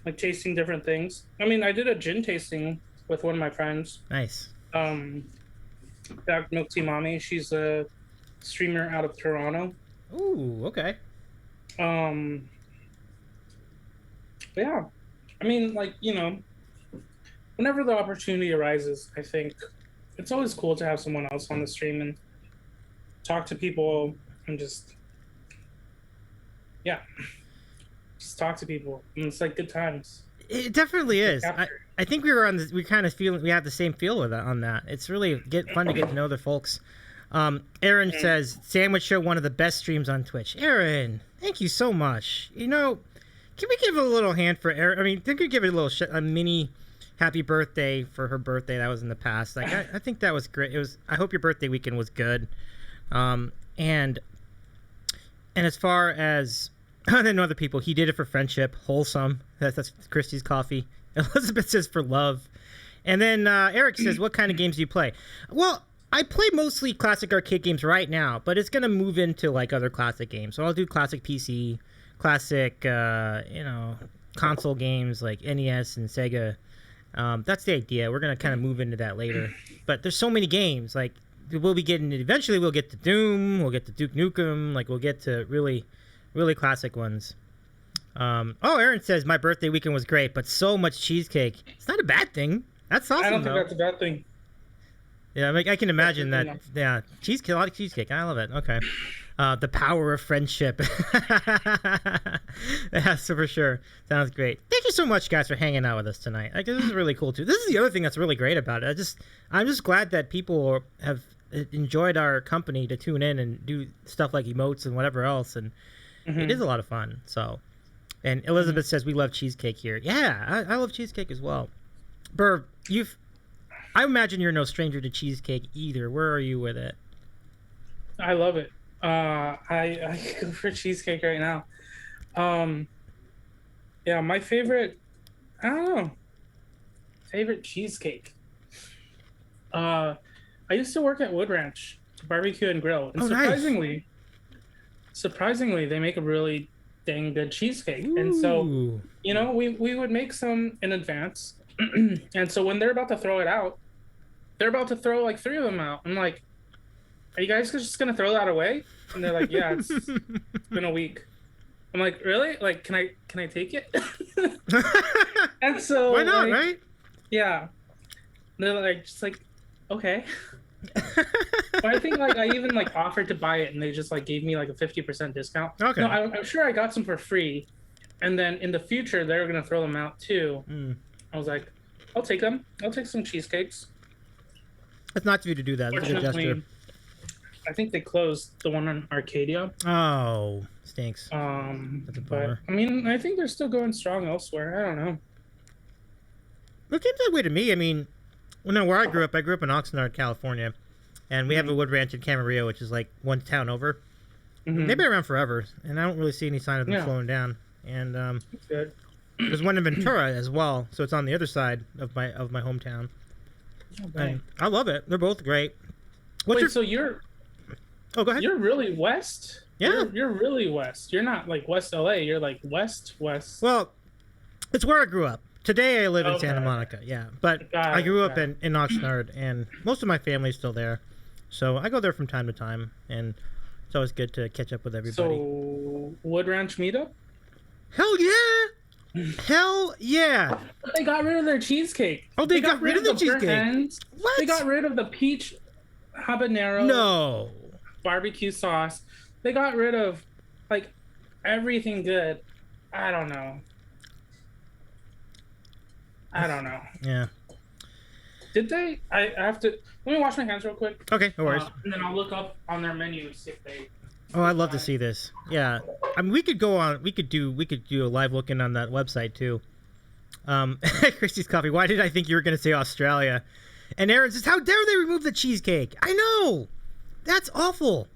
Like tasting different things. I mean, I did a gin tasting with one of my friends. Nice. Back Milk Tea Mommy. She's a streamer out of Toronto. Ooh, okay. Yeah. I mean, like, you know, whenever the opportunity arises, I think it's always cool to have someone else on the stream and talk to people and just talk to people. And it's like good times. It definitely is. I think we were on this. We kind of feel we have the same feel with that on that. It's really fun to get to know the folks. Aaron says sandwich show, one of the best streams on Twitch. Aaron, thank you so much. You know, can we give a little hand for Aaron? I mean, think we give it a mini happy birthday for her birthday that was in the past. Like I think that was great. It was. I hope your birthday weekend was good. And as far as then other people, he did it for friendship, wholesome. That's Christy's coffee. Elizabeth says for love. And then Eric says, what kind of games do you play? Well, I play mostly classic arcade games right now, but it's going to move into like other classic games. So I'll do classic PC, classic, console games like NES and Sega. That's the idea. We're going to kind of move into that later. But there's so many games. Like eventually we'll get to Doom, we'll get to Duke Nukem, like we'll get to really, really classic ones. Aaron says my birthday weekend was great, but so much cheesecake. It's not a bad thing. That's awesome. I don't think that's a bad thing. Yeah, I can imagine that. Yeah, cheesecake, a lot of cheesecake. I love it. Okay. The power of friendship. Yeah, so for sure. Sounds great. Thank you so much, guys, for hanging out with us tonight. Like, this is really cool too. This is the other thing that's really great about it. I'm just glad that people have enjoyed our company to tune in and do stuff like emotes and whatever else, and it is a lot of fun. So, and Elizabeth says we love cheesecake here. Yeah, I love cheesecake as well. Burb, I imagine you're no stranger to cheesecake either. Where are you with it? I love it. I go for cheesecake right now. Yeah, my favorite. I don't know. Favorite cheesecake. I used to work at Wood Ranch Barbecue and Grill, and surprisingly, they make a really dang good cheesecake. Ooh. And so, we would make some in advance, and so when they're about to throw it out, they're about to throw like 3 of them out. I'm like, are you guys just gonna throw that away? And they're like, yeah, it's been a week. I'm like, really? Like, can I take it? And so why not, right? Yeah. And they're like, just like, okay. But I think like I even like offered to buy it, and they just like gave me like a 50% discount. Okay. No, I'm sure I got some for free, and then in the future they're gonna throw them out too. I was like, I'll take them. I'll take some cheesecakes. It's not to you to do that. It's a good gesture. I think they closed the one on Arcadia. Oh, stinks. That's a bummer. But I mean, I think they're still going strong elsewhere. I don't know. It seems that way to me. I mean, where I grew up in Oxnard, California, and we have a wood ranch in Camarillo, which is like one town over. They've been around forever, and I don't really see any sign of them slowing down. And that's good. There's one in Ventura as well, so it's on the other side of my hometown. And I love it. They're both great. So you're... Oh, go ahead. You're really west? Yeah. You're really west. You're not like West LA. You're like west. Well, it's where I grew up. Today I live in Santa Monica, yeah. But I grew up in Oxnard, and most of my family's still there. So I go there from time to time, and it's always good to catch up with everybody. So, Wood Ranch meetup? Hell yeah! Hell yeah! They got rid of their cheesecake. Oh, they got rid of the cheesecake? What? They got rid of the peach habanero barbecue sauce. They got rid of, like, everything good. I don't know. Yeah. Did they? I have to... Let me wash my hands real quick. Okay, no worries. And then I'll look up on their menu to see if they... Oh, I'd love to see this. Yeah. I mean, we could do a live look-in on that website, too. Christy's Coffee, why did I think you were going to say Australia? And Aaron says, how dare they remove the cheesecake? I know! That's awful.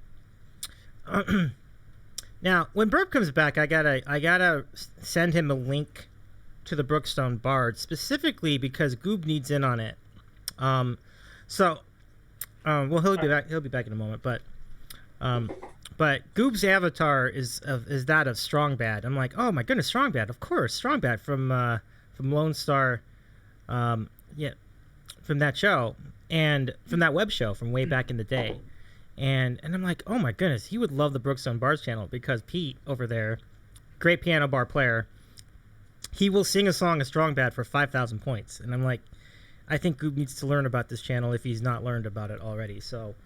Now, when Burp comes back, I gotta send him a link to the Brookstone Bard, specifically because Goob needs in on it. Well, he'll be back in a moment, but Goob's avatar is that of Strongbad. I'm like, oh my goodness, Strongbad, of course, Strongbad from Lone Star, from that show and from that web show from way back in the day. And I'm like, oh my goodness, he would love the Brookstone Bars channel, because Pete over there, great piano bar player, he will sing a song of Strongbad for 5,000 points. And I'm like, I think Goob needs to learn about this channel if he's not learned about it already. So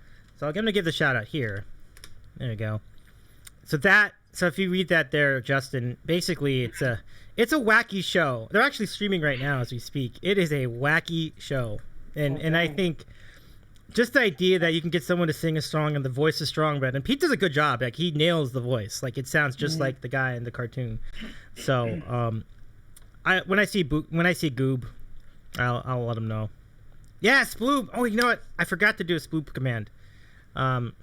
I'm going to give the shout out here. There you go. So if you read that there, Justin, basically it's a wacky show. They're actually streaming right now as we speak. It is a wacky show. And I think just the idea that you can get someone to sing a song and the voice is Strongbad, and Pete does a good job. Like, he nails the voice. Like, it sounds just like the guy in the cartoon. So, when I see Goob, I'll let him know. Yeah, Sploop. Oh, you know what? I forgot to do a Sploop command. I'm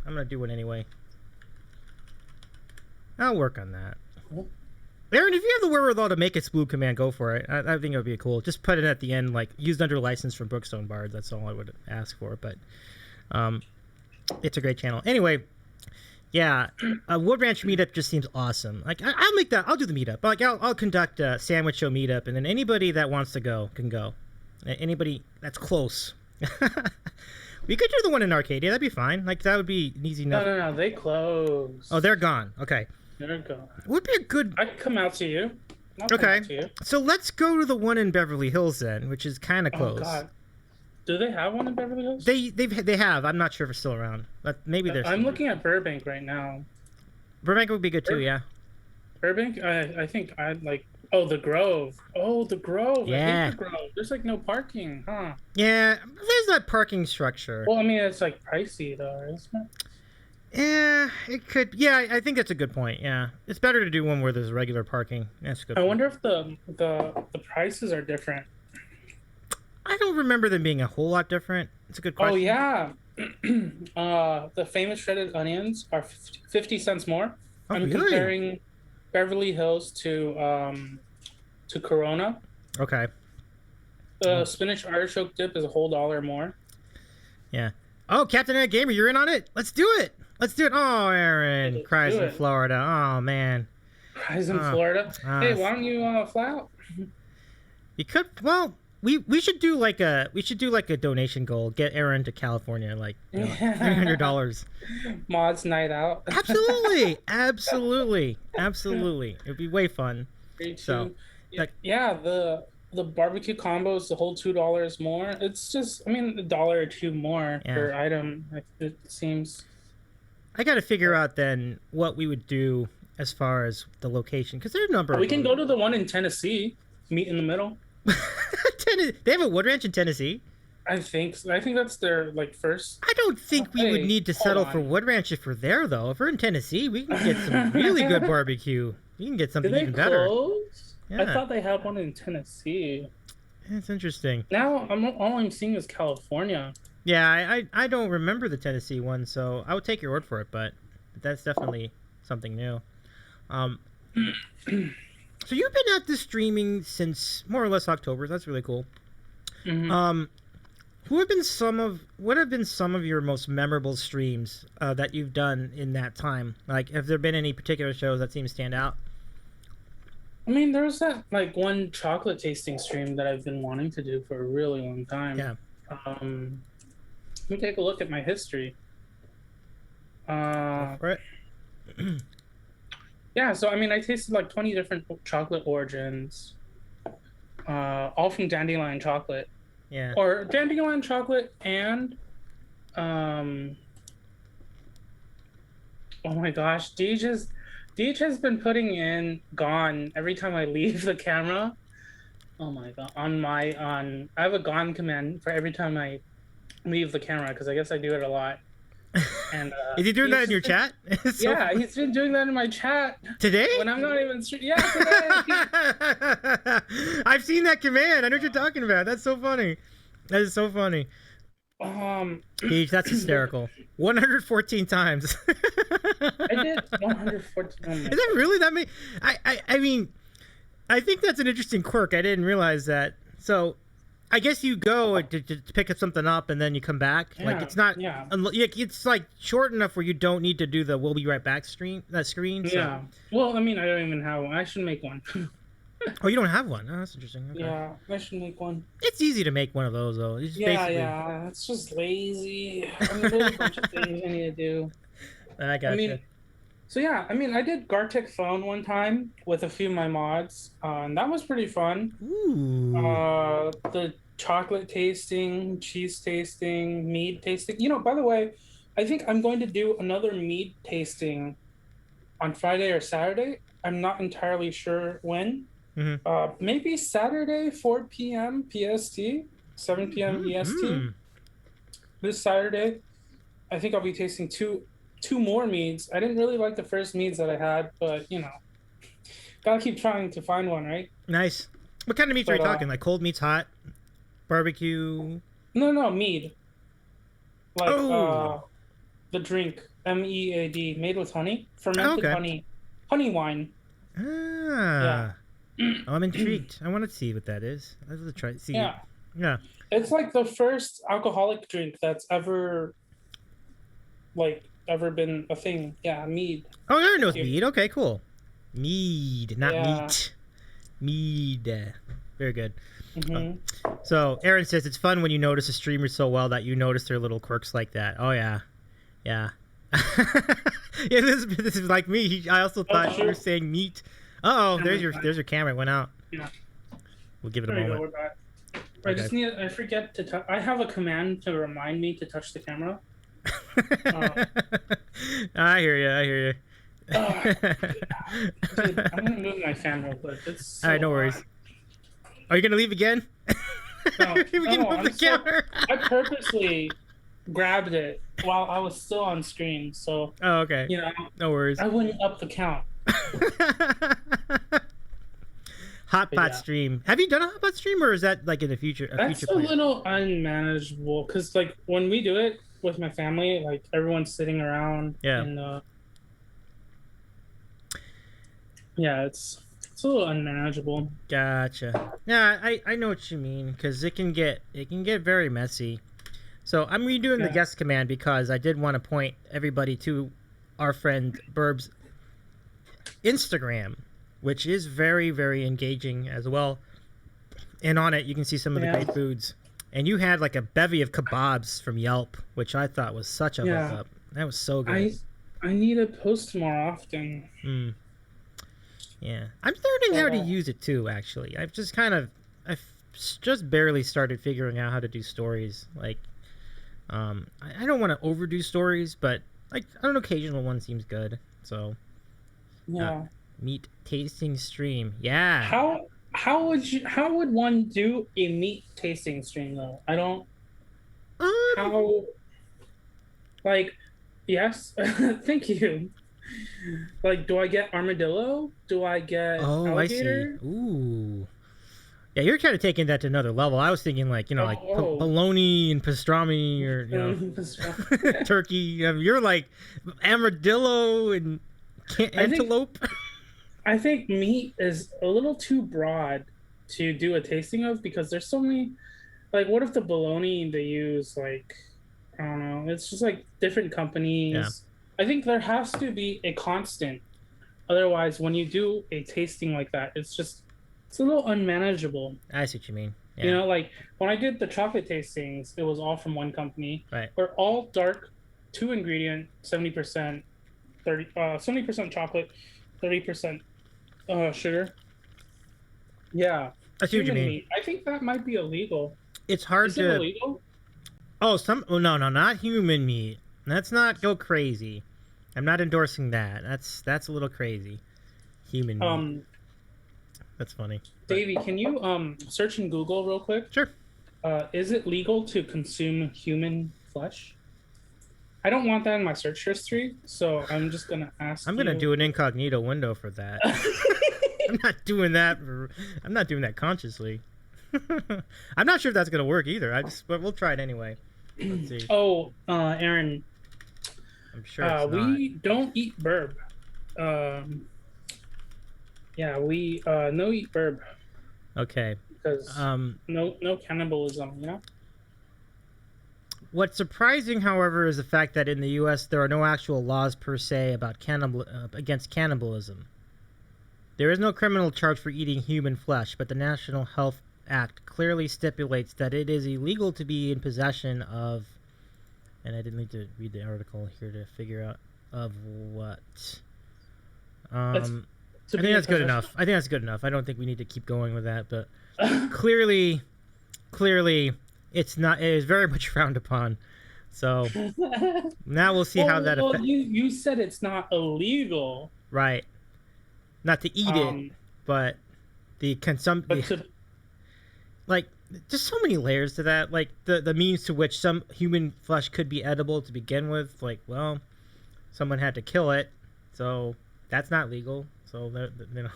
gonna do one anyway. I'll work on that. Aaron, if you have the wherewithal to make a Sploop command, go for it. I think it would be cool. Just put it at the end, like, used under license from Brookstone Bard. That's all I would ask for. But it's a great channel. Anyway, yeah, a Wood Ranch meetup just seems awesome. Like, I'll make that. I'll do the meetup. Like, I'll conduct a sandwich show meetup, and then anybody that wants to go can go. Anybody that's close. We could do the one in Arcadia. That'd be fine. Like, that would be an easy enough. No. They closed. Oh, they're gone. Okay. They're gone. Would be a good. I can come out to you. Okay. So let's go to the one in Beverly Hills then, which is kind of close. Oh God. Do they have one in Beverly Hills? They have. I'm not sure if it's still around, but maybe they're. I'm looking at Burbank right now. Burbank would be good too. Yeah. Burbank. I think I'd like Oh, the Grove. Oh, the Grove. I hate Yeah. the Grove. There's like no parking, huh? Yeah, there's that parking structure. Well, I mean, it's like pricey though, isn't it? Yeah, it could. Yeah, I think that's a good point. Yeah, it's better to do one where there's regular parking. That's a good I point. wonder if the prices are different. I don't remember them being a whole lot different. It's a good Oh question. yeah. The famous shredded onions are 50 cents more. Oh, I'm really? comparing Beverly Hills to Corona. Okay. The spinach artichoke dip is a whole dollar more. Yeah. Oh, Captain Ed Gamer, you're in on it. Let's do it. Let's do it. Oh, Aaron Let's cries do in it. Florida. Oh man. Guys in Florida. Hey, why don't you fly out? You could. Well, we should do like a donation goal. Get Aaron to California, like $300. Mods night out. Absolutely, absolutely, absolutely. It'd be way fun. So, like, yeah, the barbecue combos, the whole $2 more. It's just, I mean, $1 or two more per item. It seems. I got to figure out then what we would do as far as the location, because there's a number. We can go to the one in Tennessee. Meet in the middle. They have a wood ranch in Tennessee. I think so. I think that's their like first. I don't think we would need to settle for wood ranch if we're there, though. If we're in Tennessee, we can get some really good barbecue. You can get something even better. Yeah. I thought they had one in Tennessee. That's interesting. Now all I'm seeing is California. Yeah, I don't remember the Tennessee one, so I would take your word for it. But that's definitely something new. So you've been at this streaming since more or less October. That's really cool. Mm-hmm. What have been some of your most memorable streams that you've done in that time? Like, have there been any particular shows that seem to stand out? I mean, there was that like one chocolate tasting stream that I've been wanting to do for a really long time. Yeah. Let me take a look at my history. Right. Yeah, so I mean, I tasted like 20 different chocolate origins, all from Dandelion Chocolate. Yeah. Or Dandelion Chocolate and, oh my gosh, Deej has been putting in Gone every time I leave the camera. Oh my god, I have a Gone command for every time I leave the camera because I guess I do it a lot. And is he doing that in your chat? Yeah, he's been doing that in my chat today. When I'm not even yeah, today. I've seen that command. I know what you're talking about. That's so funny. That is so funny. Gage, that's hysterical. 114 times. I did 114. Is that really that many? I mean, I think that's an interesting quirk. I didn't realize that. So, I guess you go to pick up something up and then you come back. Yeah, like it's not. Yeah. It's like short enough where you don't need to do the "we'll be right back" screen. So. Yeah. Well, I mean, I don't even have one. I should make one. Oh, you don't have one? Oh, that's interesting. Okay. Yeah, I should make one. It's easy to make one of those, though. It's yeah. It's just lazy. I mean, there's a bunch of things I need to do. I gotcha. I mean, so yeah, I mean, I did Gartic Phone one time with a few of my mods, and that was pretty fun. Ooh. The chocolate tasting, cheese tasting, mead tasting. You know, by the way, I think I'm going to do another mead tasting on Friday or Saturday. I'm not entirely sure when. Mm-hmm. Maybe Saturday, 4 p.m. PST, 7 p.m. EST. This Saturday, I think I'll be tasting two more meads. I didn't really like the first meads that I had, but you know, gotta keep trying to find one, right? Nice. What kind of meats are you talking? Like cold meats, hot, barbecue? No, mead. Like the drink MEAD, made with honey, fermented honey wine. Yeah. Oh, I'm intrigued. I want to see what that is. I want to try see. Yeah. It's like the first alcoholic drink that's ever been a thing. Yeah, mead. Oh, everyone knows mead. Okay, cool. Mead, not meat. Mead. Very good. Mm-hmm. So Aaron says it's fun when you notice a streamer so well that you notice their little quirks like that. Oh yeah. Yeah, this is like me. I also thought you were saying meat. There's your camera. It went out. Yeah. We'll give it a moment. I forget to I have a command to remind me to touch the camera. I hear you. Dude, I'm gonna move my fan real quick. It's so All right, no hot. worries. Are you gonna leave again? No, we can no, move the counter. I purposely grabbed it while I was still on stream, so Oh, okay. you know No worries. I wouldn't up the count. Hot But pot yeah. stream. Have you done a hot pot stream, or is that like in the future? That's a little unmanageable because, like, when we do it with my family, like everyone's sitting around, Yeah. and yeah, it's a little unmanageable. Gotcha. Yeah, I know what you mean, because it can get very messy. So I'm redoing the guest command because I did want to point everybody to our friend Birb's Instagram, which is very, very engaging as well. And on it, you can see some of the great foods. And you had like a bevy of kebabs from Yelp, which I thought was such a hookup. That was so good. I need to post more often. Yeah, I'm learning how to use it too. Actually, I've just just barely started figuring out how to do stories. Like, I don't want to overdo stories, but like an occasional one seems good. So, yeah, meat tasting stream. Yeah. How would one do a meat tasting stream though? I don't. How? Like, yes, thank you. Like, do I get armadillo? Do I get alligator? I see. Ooh. Yeah, you're kind of taking that to another level. I was thinking like, bologna and pastrami, or turkey. You're like armadillo and antelope. I think meat is a little too broad to do a tasting of because there's so many. Like, what if the bologna they use, like, I don't know, it's just like different companies. Yeah. I think there has to be a constant. Otherwise, when you do a tasting like that, it's a little unmanageable. I see what you mean. Yeah. You know, like when I did the chocolate tastings, it was all from one company. Right. They're all dark, 2-ingredient, 70%, 70% chocolate, 30% sugar. Yeah. I see what you mean. Meat. I think that might be illegal. It's hard Is it illegal? Oh, no, not human meat. Let's not go crazy. I'm not endorsing that. That's a little crazy. Human meat. That's funny. Davy, can you search in Google real quick? Sure. Is it legal to consume human flesh? I don't want that in my search history, so I'm just gonna ask. I'm gonna do an incognito window for that. I'm not doing that. I'm not doing that consciously. I'm not sure if that's gonna work either. But we'll try it anyway. Let's see. Oh, Aaron. I'm sure it's not. We don't eat burb. Yeah, we no eat burb. Okay. Because no cannibalism, you know. What's surprising, however, is the fact that in the U.S. there are no actual laws per se about against cannibalism. There is no criminal charge for eating human flesh, but the National Health Act clearly stipulates that it is illegal to be in possession of, and I didn't need to read the article here to figure out of what. I think that's good enough. I think that's good enough. I don't think we need to keep going with that, but clearly, it's not. It is very much frowned upon. So now we'll see how that affects. Well, you said it's not illegal, right? Not to eat it, but the consumption. Like, just so many layers to that. Like the means to which some human flesh could be edible to begin with. Like, well, someone had to kill it, so that's not legal. So you know.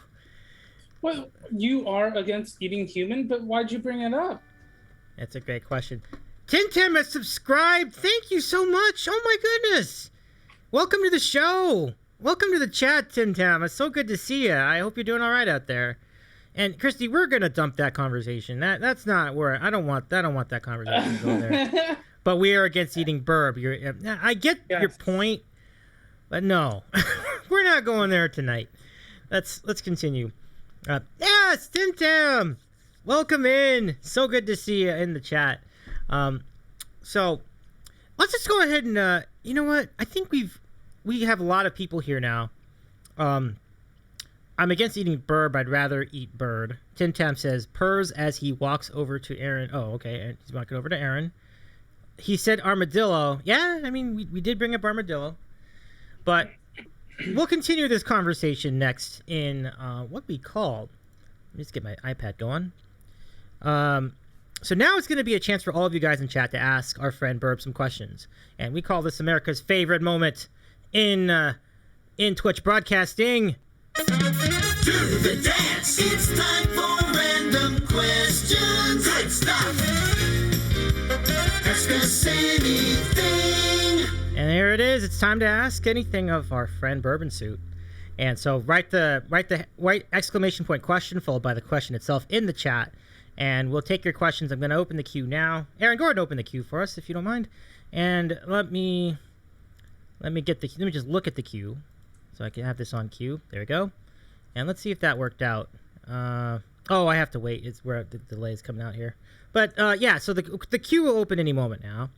Well, you are against eating human, but why'd you bring it up? That's a great question. Tim has subscribed. Thank you so much. Oh my goodness. Welcome to the show. Welcome to the chat, Tim. It's so good to see you. I hope you're doing all right out there. And Christy, we're gonna dump that conversation. That's not where I don't want that conversation to go there. But we are against eating burb. I get your point, but no, we're not going there tonight. Let's continue. Yes, Tim. Welcome in. So good to see you in the chat. So let's just go ahead and you know what? I think we have a lot of people here now. I'm against eating burb. I'd rather eat bird. Tim Tam says purrs as he walks over to Aaron. Oh, okay. He's walking over to Aaron. He said armadillo. Yeah, I mean we did bring up armadillo, but we'll continue this conversation next in what we call. Let me just get my iPad going. So now it's going to be a chance for all of you guys in chat to ask our friend Burb some questions, and we call this America's favorite moment in Twitch broadcasting. Do the dance. It's time for random questions. Great stuff. Ask us anything. And there it is. It's time to ask anything of our friend BirbInSuit. And so write the exclamation point question followed by the question itself in the chat, and we'll take your questions. I'm going to open the queue now. Aaron, go ahead and open the queue for us if you don't mind. And let me just look at the queue so I can have this on queue. There we go. And let's see if that worked out. Oh, I have to wait. It's where the delay is coming out here. But yeah, so the queue will open any moment now.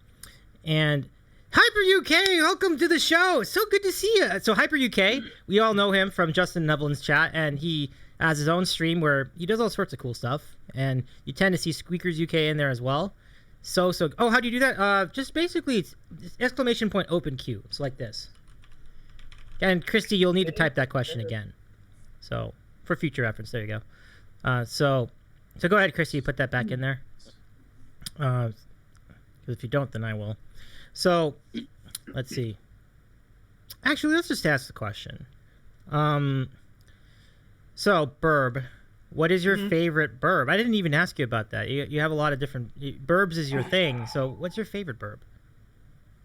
And Hyper UK, welcome to the show. It's so good to see you. So Hyper UK, we all know him from Justin Nevlin's chat, and he has his own stream where he does all sorts of cool stuff. And you tend to see Squeakers UK in there as well. So oh, how do you do that? Just basically it's exclamation point open queue. It's like this. And Christy, you'll need to type that question again. So for future reference, there you go. So go ahead, Christy, put that back in there. Because if you don't, then I will. So let's see. Actually, let's just ask the question. So Burb, what is your favorite Burb? I didn't even ask you about that. You have a lot of different Burbs is your thing. So what's your favorite Burb?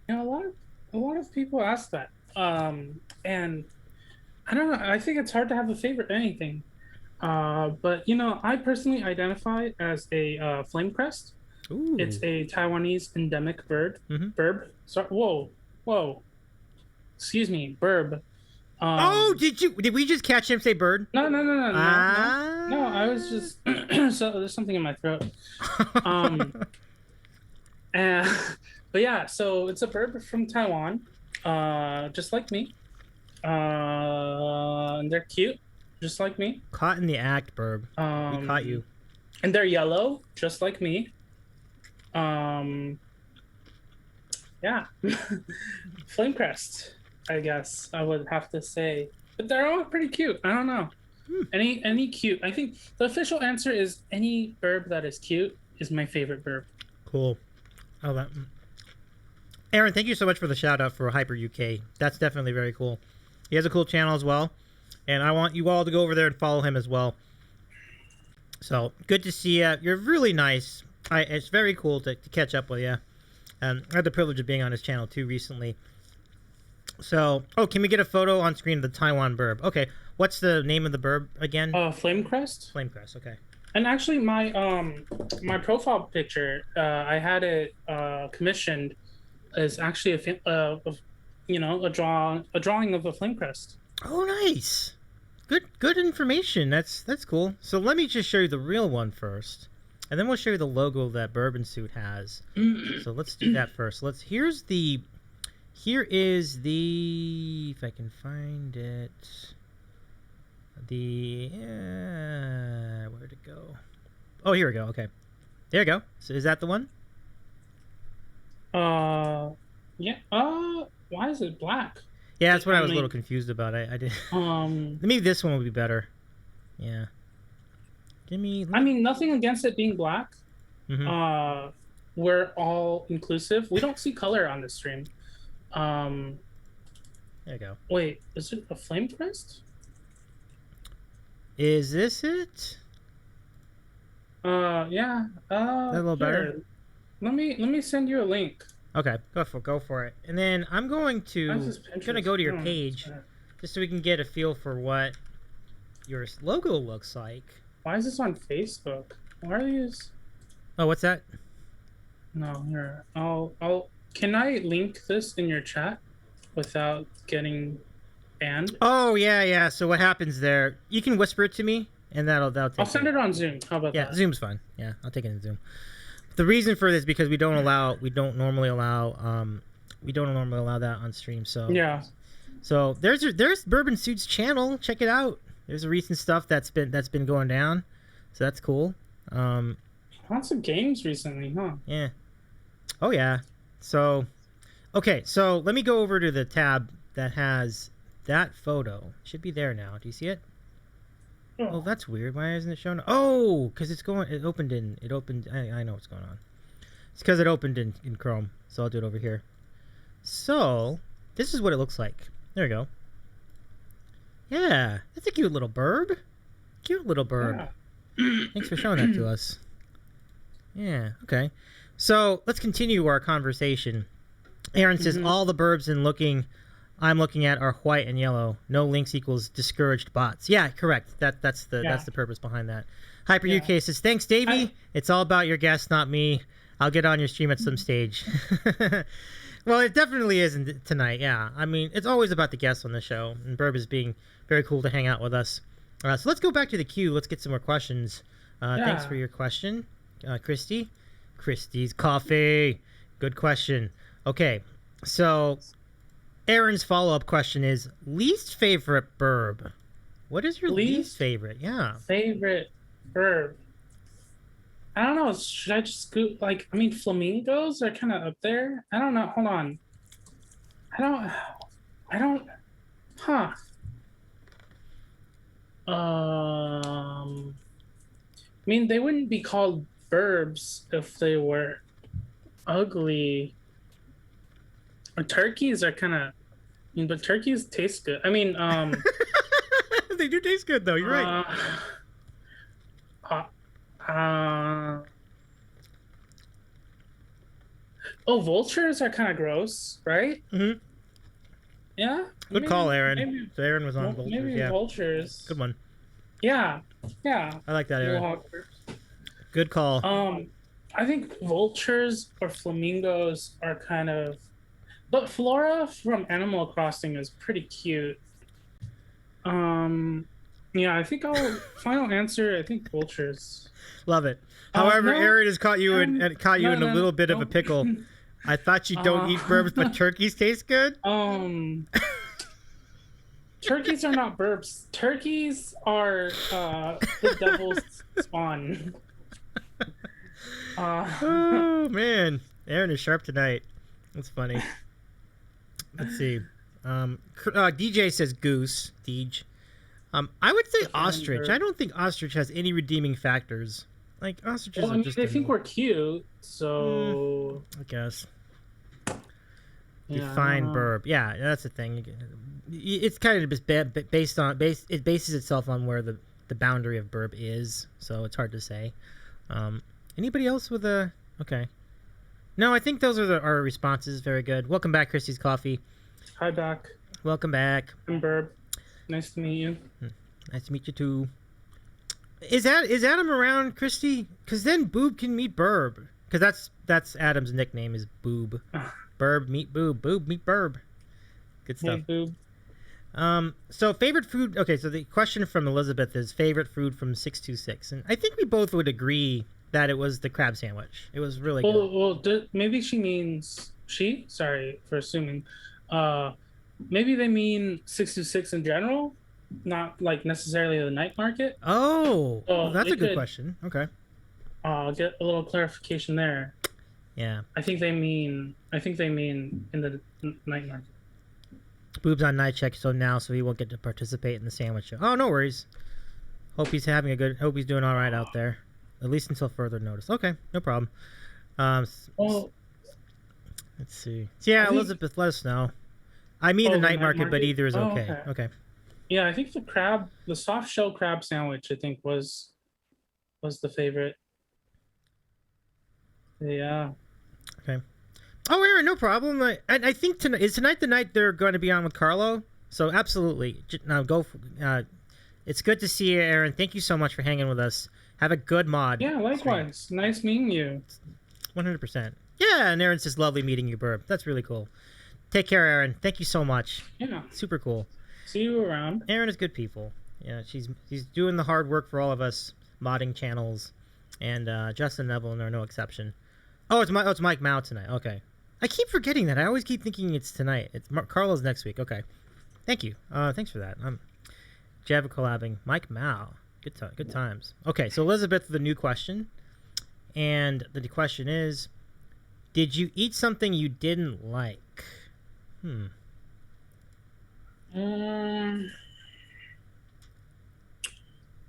You know, a lot of people ask that. And I don't know. I think it's hard to have a favorite anything. But you know, I personally identify as a flame crest. Ooh. It's a Taiwanese endemic bird. Burb. Sorry. Whoa. Excuse me, Burb. Oh, did we just catch him say bird? No. No, I was just so there's something in my throat. But yeah, so it's a bird from Taiwan, just like me. And they're cute, just like me. Caught in the act, Burb. We caught you. And they're yellow, just like me. Yeah. Flame crest, I guess I would have to say. But they're all pretty cute. I don't know. Any cute. I think the official answer is any Burb that is cute is my favorite Burb. Cool. Oh, that. Aaron, thank you so much for the shout out for Hyper UK. That's definitely very cool. He has a cool channel as well, and I want you all to go over there and follow him as well. So good to see you. You're really nice. It's very cool to catch up with you. I had the privilege of being on his channel too recently. So, oh, can we get a photo on screen of the Taiwan Burb? Okay, what's the name of the Burb again? Flame crest. Flame crest. Okay. And actually, my my profile picture, I had it commissioned, is actually a drawing of a flame crest. Oh, nice. Good information. That's cool. So let me just show you the real one first, and then we'll show you the logo that BirbInSuit has. So let's do that first. Here is the, if I can find it, where'd it go? Oh, here we go. Okay, there you go. So is that the one? Yeah. Why is it black? Yeah, that's what I was a little confused about. I did. Maybe this one would be better. Yeah. I mean, nothing against it being black. We're all inclusive. We don't see color on this stream. There you go. Wait, is it a flame crest? Is this it? Yeah. A little better. Let me send you a link. Okay, go for it. And then I'm going to go to your page just so we can get a feel for what your logo looks like. Why is this on Facebook? Why are these? Oh, what's that? No, here. Can I link this in your chat without getting banned? Oh yeah. So what happens there? You can whisper it to me, and that'll take. I'll send it on Zoom. How about that? Yeah, Zoom's fine. Yeah, I'll take it in Zoom. The reason for this is because we don't normally allow that on stream. So yeah. So there's BirbInSuit's channel. Check it out. There's recent stuff that's been going down, so that's cool. Lots of games recently, huh? Yeah. Oh yeah. So, okay. So let me go over to the tab that has that photo. It should be there now. Do you see it? Oh, Oh, that's weird. Why isn't it showing? Oh, because it opened. I know what's going on. It's because it opened in Chrome. So I'll do it over here. So this is what it looks like. There we go. Yeah, that's a cute little burb. Cute little burb. yeah. Thanks for showing that to us. Yeah, okay. So let's continue our conversation. Aaron says all the burbs I'm looking at are white and yellow. No links equals discouraged bots. Yeah, correct. That's the purpose behind that. Hyper UK says, thanks, Davy. It's all about your guests, not me. I'll get on your stream at some stage. Well, it definitely isn't tonight. Yeah, I mean, it's always about the guests on the show, and Burb is being very cool to hang out with us. So let's go back to the queue. Let's get some more questions. Thanks for your question, Christy. Christy's coffee. Good question. Okay, so Aaron's follow-up question is least favorite burb. What is your least favorite? Yeah. Favorite burb. I don't know. Should I just go like? I mean, flamingos are kind of up there. I don't know. Hold on. I don't. Huh. I mean, they wouldn't be called burbs if they were ugly. Turkeys are kind of. I mean, but turkeys taste good. I mean, they do taste good though. You're right. Vultures are kind of gross, right? Mm-hmm. Yeah. Good call, Aaron. So Aaron was on vultures. Maybe vultures. Good one. Yeah. I like that, Aaron. Good call. I think vultures or flamingos are kind of, but Flora from Animal Crossing is pretty cute. Yeah, I think I'll final answer. I think vultures. Love it. However, Aaron has caught you in a little bit of a pickle. I thought you don't eat burbs, but turkeys taste good. Turkeys are not burbs. Turkeys are the devil's spawn. Oh man, Aaron is sharp tonight. That's funny. Let's see. DJ says goose. Deej. I would say ostrich. I don't think ostrich has any redeeming factors. Like ostriches are just. They think we're cute, so. I guess. Define burb. Yeah, that's the thing. It's kind of just it bases itself on where the boundary of burb is, so it's hard to say. Anybody else with a okay? No, I think those are our responses. Very good. Welcome back, Christy's Coffee. Hi, Doc. Welcome back. I'm Burb. Nice to meet you. Nice to meet you too. Is Adam around, Christy? Because then Boob can meet Burb. Because that's Adam's nickname is Boob. Burb meet Boob. Boob meet Burb. Good stuff. Hey, Boob. So favorite food. Okay, so the question from Elizabeth is favorite food from 626, and I think we both would agree that it was the crab sandwich. It was really good. Well, maybe she means she. Sorry for assuming. Maybe they mean 626 in general, not like necessarily the night market. Oh, well, that's a good question. Okay. I'll get a little clarification there. Yeah. I think they mean in the night market. Boob's on night check so he won't get to participate in the sandwich show. Oh, no worries. Hope he's doing all right out there. At least until further notice. Okay, no problem. Let's see. Yeah, Elizabeth, let us know. I mean the night market, but either is okay. Okay. Yeah, I think the soft shell crab sandwich, I think was the favorite. Yeah. Okay. Oh, Aaron, no problem. I think tonight the night they're going to be on with Carlo. So absolutely, now go. It's good to see you, Aaron. Thank you so much for hanging with us. Have a good mod. Yeah, likewise. Stream. Nice meeting you. 100%. Yeah, and Aaron says lovely meeting you, Burb. That's really cool. Take care, Aaron. Thank you so much. Yeah. Super cool. See you around. Aaron is good people. Yeah, she's doing the hard work for all of us modding channels, and Justin and Evelyn are no exception. Oh, it's Mike Mao tonight. Okay. I keep forgetting that. I always keep thinking it's tonight. It's Carlo's next week. Okay. Thank you. Thanks for that. Java collabing. Mike Mao. Good times. Okay, so Elizabeth, the new question. And the question is, did you eat something you didn't like? Um,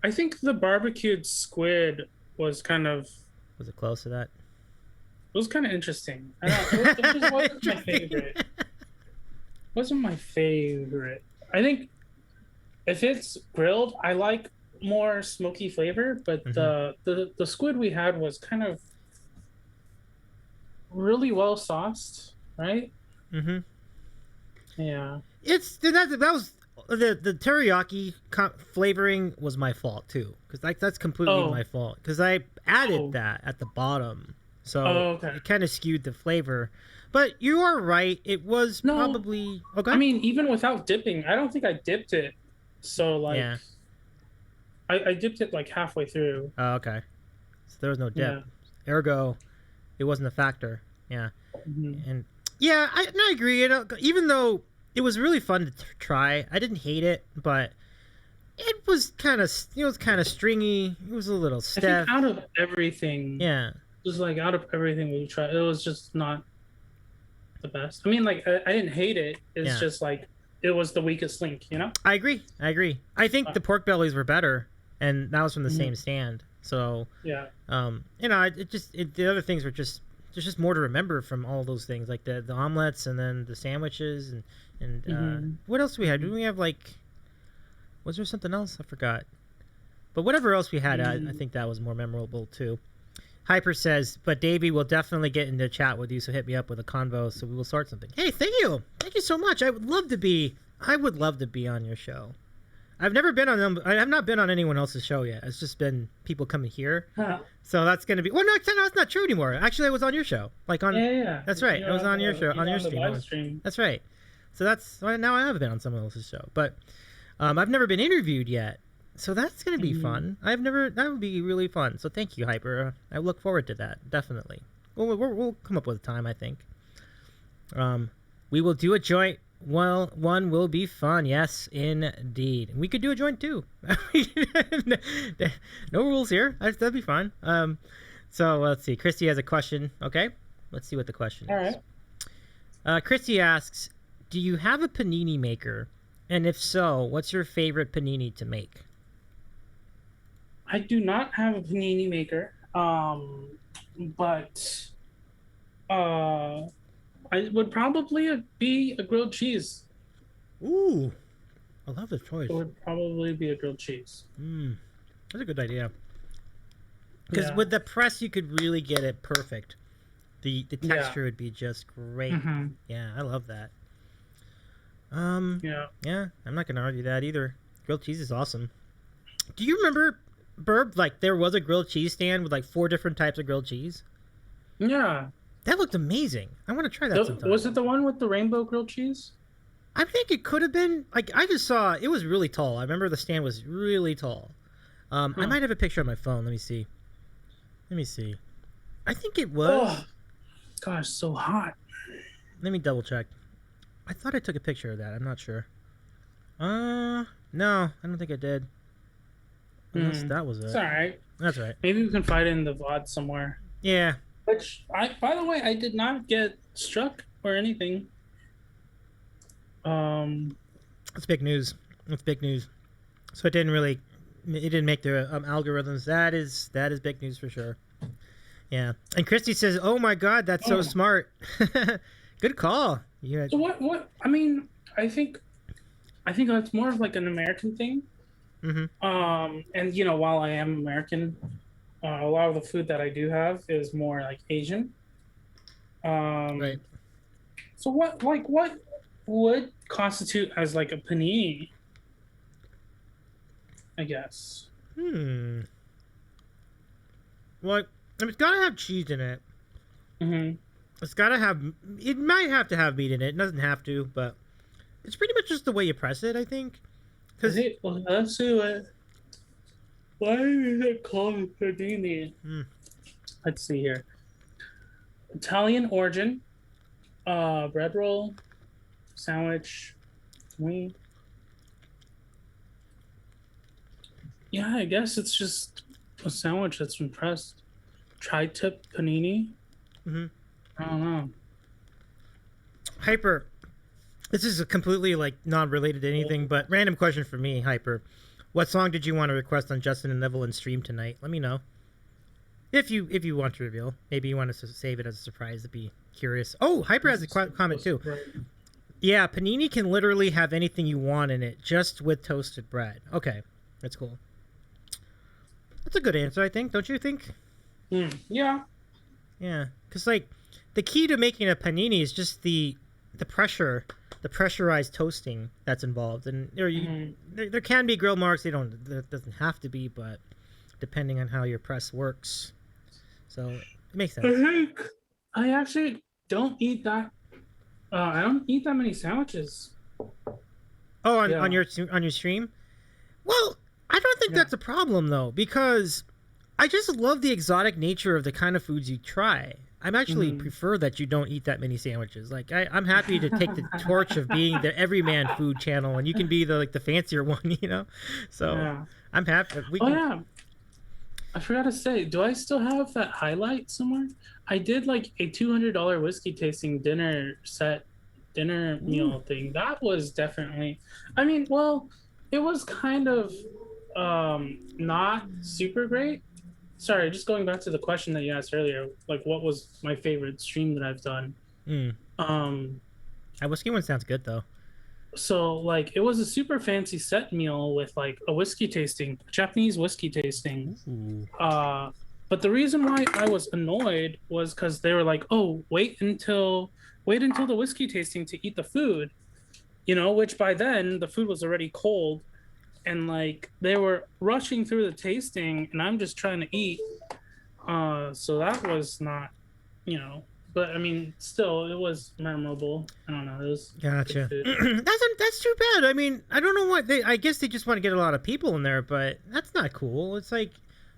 I think the barbecued squid was kind of Was it close to that? It was kind of interesting. I don't. It just wasn't my Interesting. favorite. Wasn't my favorite. I think if it's grilled, I like more smoky flavor. But the squid we had was kind of really well sauced, right? Mm-hmm. Yeah. That was the teriyaki flavoring was my fault too, because like that's completely my fault because I added that at the bottom, so it kind of skewed the flavor. But you are right; it was probably okay. I mean, even without dipping, I don't think I dipped it. So like, I dipped it like halfway through. Oh, okay. So there was no dip. Ergo, it wasn't a factor. Yeah. And yeah, I agree. You know, even though it was really fun to try, I didn't hate it, but it was kind of stringy. It was a little stiff. I think out of everything, just like out of everything we tried, it was just not the best. I mean, like I didn't hate it. It's just like it was the weakest link, you know. I agree. I think the pork bellies were better, and that was from the same stand. So you know, the other things were just. There's just more to remember from all those things, like the omelets and then the sandwiches and what else we had? Didn't we have like? Was there something else? I forgot. But whatever else we had, I think that was more memorable too. Hyper says, but Davy will definitely get into chat with you, so hit me up with a convo, so we will start something. Hey, thank you so much. I would love to be on your show. I've never been on them. I have not been on anyone else's show yet. It's just been people coming here. So that's going to be... Well, no, it's not true anymore. Actually, I was on your show. Like on... Yeah. That's right. I was on your show, on your stream. That's right. So that's... Now I have been on someone else's show. But I've never been interviewed yet. So that's going to be fun. That would be really fun. So thank you, Hyper. I look forward to that. Definitely. We'll come up with a time, I think. We will do a joint. Well, one will be fun. Yes, indeed. We could do a joint too. No rules here. That'd be fun. So let's see. Christy has a question. Okay, let's see what the question is. All right. Christy asks, "Do you have a panini maker? And if so, what's your favorite panini to make?" I do not have a panini maker, but I would probably be a grilled cheese. Ooh, I love the choice. It would probably be a grilled cheese. That's a good idea. Because with the press, you could really get it perfect. The texture would be just great. Yeah, I love that. Yeah, I'm not gonna argue that either. Grilled cheese is awesome. Do you remember, Burb? Like there was a grilled cheese stand with like 4 different types of grilled cheese. Yeah. That looked amazing. I want to try that sometime. Was it the one with the rainbow grilled cheese? I think it could have been. Like I just saw it was really tall. I remember the stand was really tall. I might have a picture on my phone. Let me see. I think it was. Oh, gosh, so hot. Let me double check. I thought I took a picture of that. I'm not sure. No, I don't think I did. Unless that was it. It's all right. That's right. Maybe we can find it in the VOD somewhere. Yeah. Which, by the way, I did not get struck or anything. That's big news. So it didn't make the algorithms. That is big news for sure. Yeah. And Christy says, "Oh my God, that's so smart." Good call. Yeah. So what? I mean, I think that's more of like an American thing. And you know, while I am American, a lot of the food that I do have is more like Asian. Right. So what would constitute as like a panini? I guess. Well, it's gotta have cheese in it. It's gotta have. It might have to have meat in it. It doesn't have to, but it's pretty much just the way you press it, I think. Well, let's see why is it called panini? Let's see here. Italian origin, bread roll, sandwich, wing. Yeah, I guess it's just a sandwich that's been pressed. Tri-tip panini. I don't know. Hyper. This is a completely like non-related to anything, but random question for me, Hyper. What song did you want to request on Justin and Evelyn's stream tonight? Let me know. If you want to reveal, maybe you want us to save it as a surprise to be curious. Oh, Hyper has a comment too. Yeah, panini can literally have anything you want in it, just with toasted bread. Okay, that's cool. That's a good answer, I think. Don't you think? Yeah. Yeah, because like the key to making a panini is just the pressure, the pressurized toasting that's involved, and there can be grill marks. There doesn't have to be, but depending on how your press works, so it makes sense. I think I actually don't eat that. I don't eat that many sandwiches. Oh, on your stream? Well, I don't think that's a problem though, because I just love the exotic nature of the kind of foods you try. I'm actually prefer that you don't eat that many sandwiches. Like I'm happy to take the torch of being the everyman food channel, and you can be the fancier one, you know. So I'm happy. I forgot to say, do I still have that highlight somewhere? I did like a $200 whiskey tasting dinner meal thing. That was definitely, I mean, well, it was kind of not super great. Sorry, just going back to the question that you asked earlier, like what was my favorite stream that I've done? That whiskey one sounds good though. So like it was a super fancy set meal with like a whiskey tasting, Japanese whiskey tasting. But the reason why I was annoyed was because they were like, "Oh, wait until the whiskey tasting to eat the food," you know. Which by then the food was already cold, and like they were rushing through the tasting, and I'm just trying to eat. So that was not, you know. But I mean, still, it was memorable. I don't know. It was gotcha. That's too bad. I mean, I don't know what I guess they just want to get a lot of people in there, but that's not cool. It's like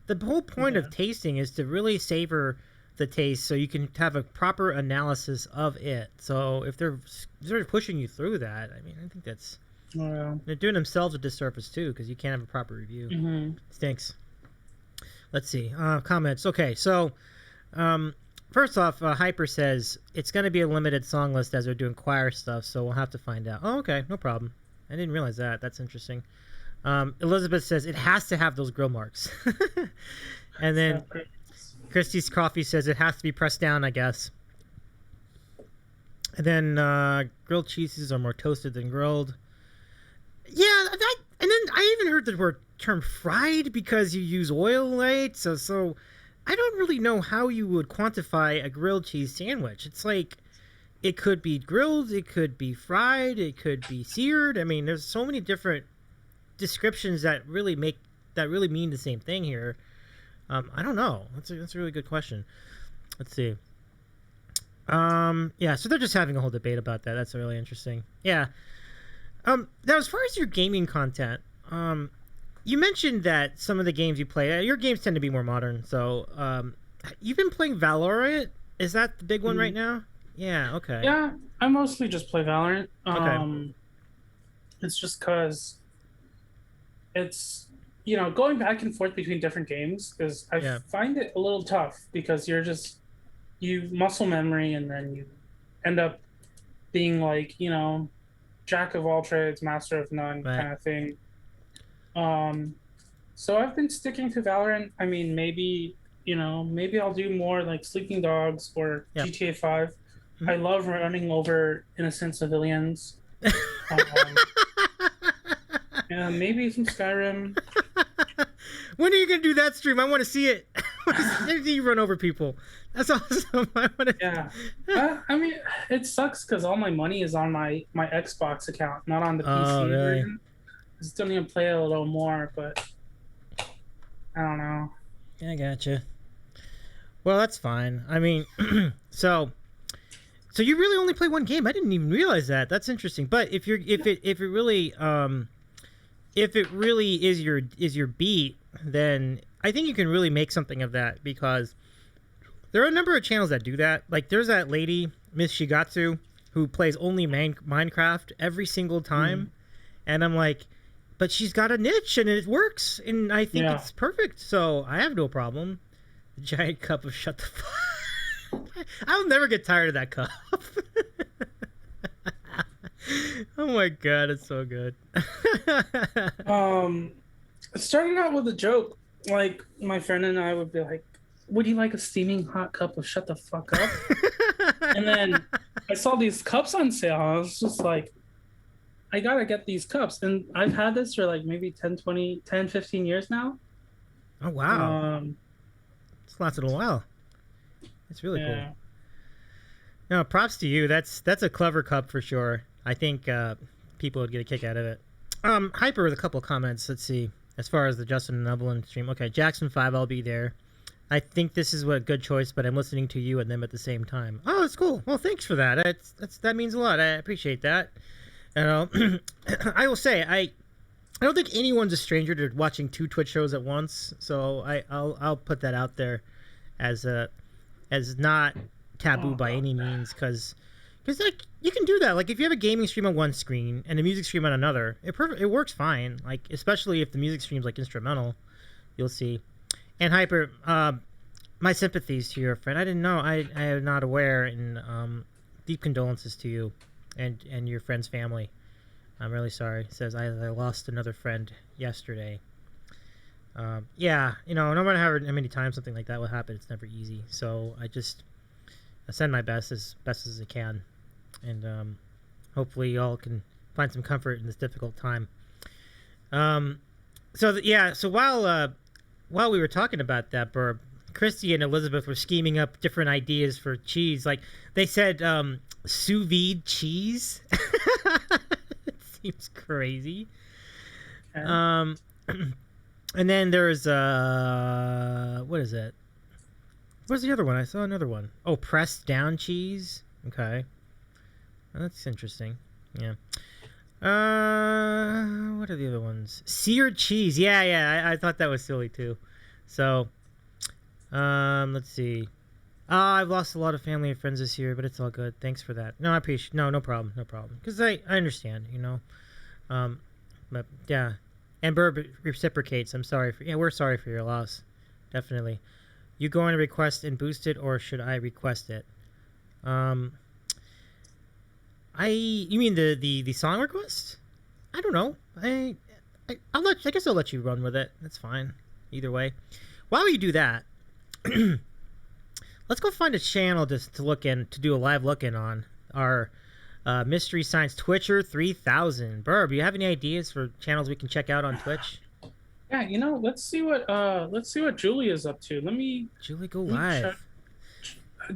the whole point of tasting is to really savor the taste, so you can have a proper analysis of it. So if they're sort of pushing you through that, I mean, I think that's they're doing themselves a disservice too, because you can't have a proper review. Stinks. Let's see comments. Okay, so. First off, Hyper says it's going to be a limited song list as they're doing choir stuff, so we'll have to find out. Oh, okay, no problem. I didn't realize that. That's interesting. Elizabeth says it has to have those grill marks. And then Christy's Coffee says it has to be pressed down, I guess. And then grilled cheeses are more toasted than grilled. Yeah, and then I even heard the term fried because you use oil, right? So I don't really know how you would quantify a grilled cheese sandwich. It's like it could be grilled, it could be fried, it could be seared. I mean, there's so many different descriptions that really mean the same thing here. I don't know. That's a really good question. Let's see. Yeah, so they're just having a whole debate about that. That's really interesting. Yeah. Now, as far as your gaming content, you mentioned that some of the games you play, your games tend to be more modern. So, you've been playing Valorant. Is that the big one right now? Yeah. Okay. Yeah, I mostly just play Valorant. Okay. It's just because it's, you know, going back and forth between different games, because I find it a little tough because you muscle memory and then you end up being like, you know, jack of all trades, master of none kind of thing. So I've been sticking to Valorant. I mean, maybe I'll do more like Sleeping Dogs or GTA 5. I love running over innocent civilians. And maybe some Skyrim. When are you gonna do that stream? I want to see it. You run over people. That's awesome. I mean, it sucks because all my money is on my Xbox account, not on the PC version. I still need to play a little more, but I don't know. I gotcha. Well, that's fine. I mean, so you really only play one game. I didn't even realize that. That's interesting. But if it really is your beat, then I think you can really make something of that, because there are a number of channels that do that. Like there's that lady, Miss Shigatsu, who plays only Minecraft every single time, and I'm like, but she's got a niche and it works, and I think it's perfect. So I have no problem. The giant cup of shut the fuck. I'll never get tired of that cup. Oh my god, it's so good. It started out with a joke. Like my friend and I would be like, "Would you like a steaming hot cup of shut the fuck up?" And then I saw these cups on sale. I was just like, I gotta get these cups. And I've had this for like maybe 10, 20, 10, 15 years now. Oh wow. It's lasted a while. It's really cool. No, props to you. That's a clever cup for sure. I think people would get a kick out of it. Hyper with a couple of comments. Let's see. As far as the Justin and Evelyn stream. Okay, Jackson 5, I'll be there. I think this is a good choice, but I'm listening to you and them at the same time. Oh, that's cool. Well, thanks for that. That means a lot. I appreciate that. You know, I will say I don't think anyone's a stranger to watching 2 Twitch shows at once. So I'll put that out there as not taboo by any means, because like you can do that. Like if you have a gaming stream on one screen and a music stream on another, it works fine. Like especially if the music stream's like instrumental, you'll see. And Hyper, my sympathies to your friend. I didn't know. I am not aware, and deep condolences to you and your friend's family. I'm really sorry. It says I lost another friend yesterday. Yeah, you know, no matter how many times something like that will happen, it's never easy. So I send my best as I can, and hopefully y'all can find some comfort in this difficult time. So while we were talking about that, Burb, Christy and Elizabeth were scheming up different ideas for cheese. Like they said, sous vide cheese. It seems crazy. And then there's what is it? What's the other one? I saw another one. Oh, pressed down cheese. Okay, well, that's interesting. Yeah. What are the other ones? Seared cheese. Yeah. I thought that was silly too. So, let's see. I've lost a lot of family and friends this year, but it's all good. Thanks for that. No, I appreciate. No problem. Because I understand. You know. But yeah, and Burb reciprocates. I'm sorry for. Yeah, we're sorry for your loss. Definitely. You going to request and boost it, or should I request it? You mean the song request? I don't know. I guess I'll let you run with it. That's fine. Either way. While you do that, let's go find a channel to look in, to do a live look in on our Mystery Science Twitcher 3000. Burb, you have any ideas for channels we can check out on Twitch? Yeah, you know, let's see what Julie is up to. Julie go live.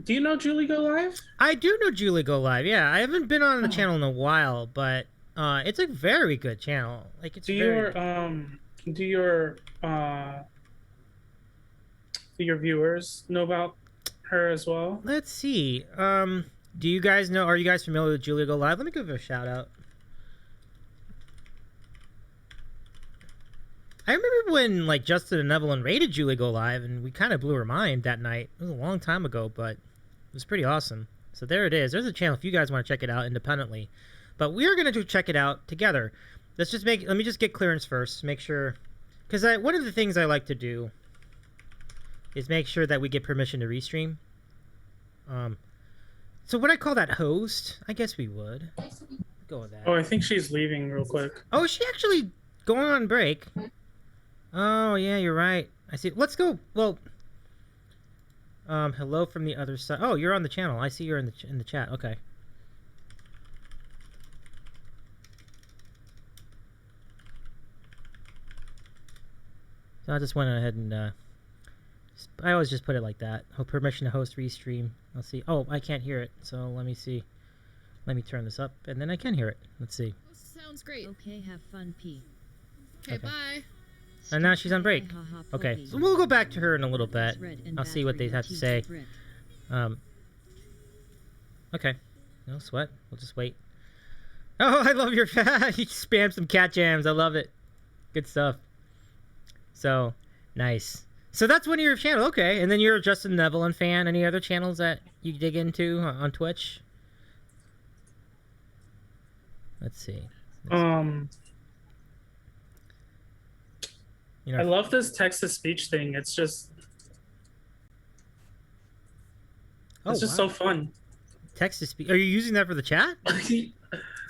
Do you know Julie Go Live? I do know Julie Go Live. Yeah, I haven't been on the channel in a while, but it's a very good channel. Like it's do your viewers know about her as well? Let's see. Do you guys know? Are you guys familiar with Julie Go Live? Let me give her a shout out. I remember when like Justin and Evelyn rated Julie Go Live, and we kind of blew her mind that night. It was a long time ago, but it was pretty awesome. So there it is. There's a channel if you guys want to check it out independently. But we're gonna check it out together. Let me just get clearance first. Make sure, because one of the things I like to do is make sure that we get permission to restream. So would I call that host? I guess we would. Go with that. Oh, I think she's leaving real quick. Oh, is she actually going on break? Oh, yeah, you're right. I see. Let's go. Well, hello from the other side. Oh, you're on the channel. I see you're in the chat. Okay. So I just went ahead and I always just put it like that. Oh, permission to host restream. Let's see. Oh, I can't hear it. So let me see. Let me turn this up, and then I can hear it. Let's see. Sounds great. Okay, have fun, P. Okay, bye. And now she's on break. Okay, so we'll go back to her in a little bit. I'll see what they have to say. Okay, no sweat. We'll just wait. Oh, I love your you spam some cat jams. I love it. Good stuff. So nice. So that's one of your channels. Okay, and then you're a Justin and Evelyn fan. Any other channels that you dig into on Twitch? Let's see. You know, I love this text-to-speech thing. It's just so fun. Text-to-speech. Are you using that for the chat? It's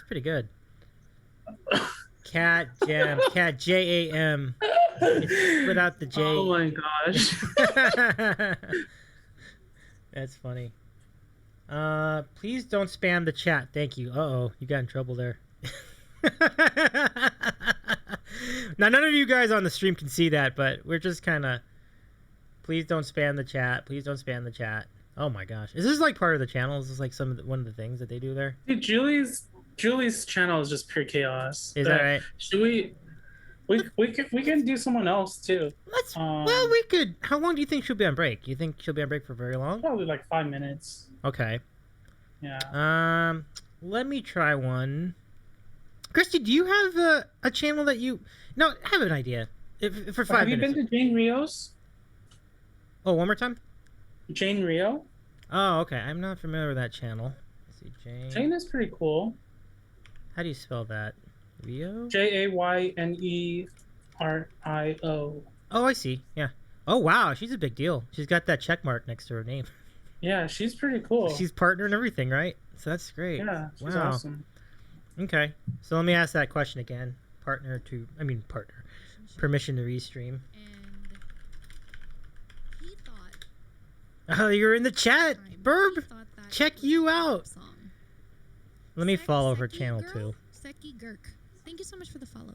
Pretty good. Cat Jam. Cat Jam. It's without the J. Oh my gosh. That's funny. Please don't spam the chat. Thank you. Uh-oh. You got in trouble there. Now, none of you guys on the stream can see that, but we're just kind of... Please don't spam the chat. Please don't spam the chat. Oh my gosh. Is this like part of the channel? Is this like one of the things that they do there? Dude, Julie's channel is just pure chaos. Is that right? Should we can do someone else too. Well, we could. How long do you think she'll be on break? You think she'll be on break for very long? Probably like 5 minutes. Okay. Yeah. Let me try one. Christy, do you have a channel that you... No, I have an idea. If for 5 minutes. Have you been to Jane Rio's? Oh, one more time? Jane Rio? Oh, okay. I'm not familiar with that channel. Let's see, Jane is pretty cool. How do you spell that? Rio? Jaynerio. Oh, I see. Yeah. Oh, wow. She's a big deal. She's got that check mark next to her name. Yeah, she's pretty cool. She's partner and everything, right? So that's great. Yeah, she's wow. awesome. Okay. So let me ask that question again. Partner. Permission to restream. And he thought... Oh, you're in the chat. Burb, check you out. Song. Let me follow her Seki channel girl? too. Seki Gurk. Thank you so much for the follow.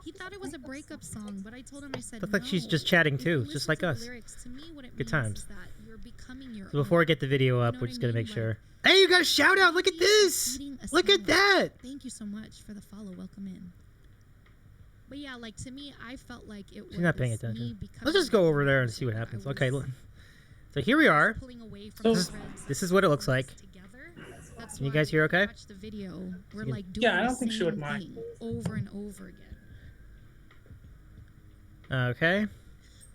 He thought it was a breakup song, but I told him, I said, Looks like she's just chatting too, just like us. Lyrics, to me, what it Good means times. is that you're becoming your So before we get the video up, know we're what just I gonna mean? make sure. Hey, you got a shout out! Look at this! Look at that! Thank you so much for the follow. Welcome in. But yeah, like to me, I felt like it was. She's not paying attention. Let's just go over there and see what happens. Okay, look. So here we are. This is what it looks like. Can you guys hear okay? Watch the video. We're like doing Yeah, I don't think she would mind. Over and over again. Okay.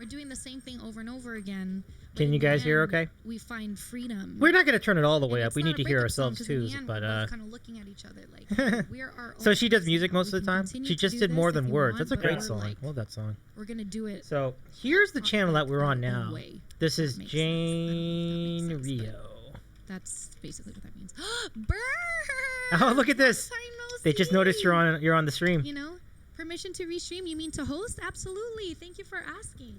We're doing the same thing over and over again. Can you guys hear okay? We find freedom. We're not going to turn it all the way And up. it's We not need a to hear breakup song, ourselves 'cause in too. the end, But we're both kind of looking at each other like we're our so own she does person. music most We of the can time. continue She to just do did more this than if you words. want, That's a but great we're song. like, Love that song. We're gonna do it. So here's the Talk channel like that we're on our own now. way. This is Makes sense. Jane I don't know if that makes sense, Rio. That's basically what that means. Burr! Oh, look at this! Long time no They just see. noticed you're on the stream. You know, permission to restream. You mean to host? Absolutely. Thank you for asking.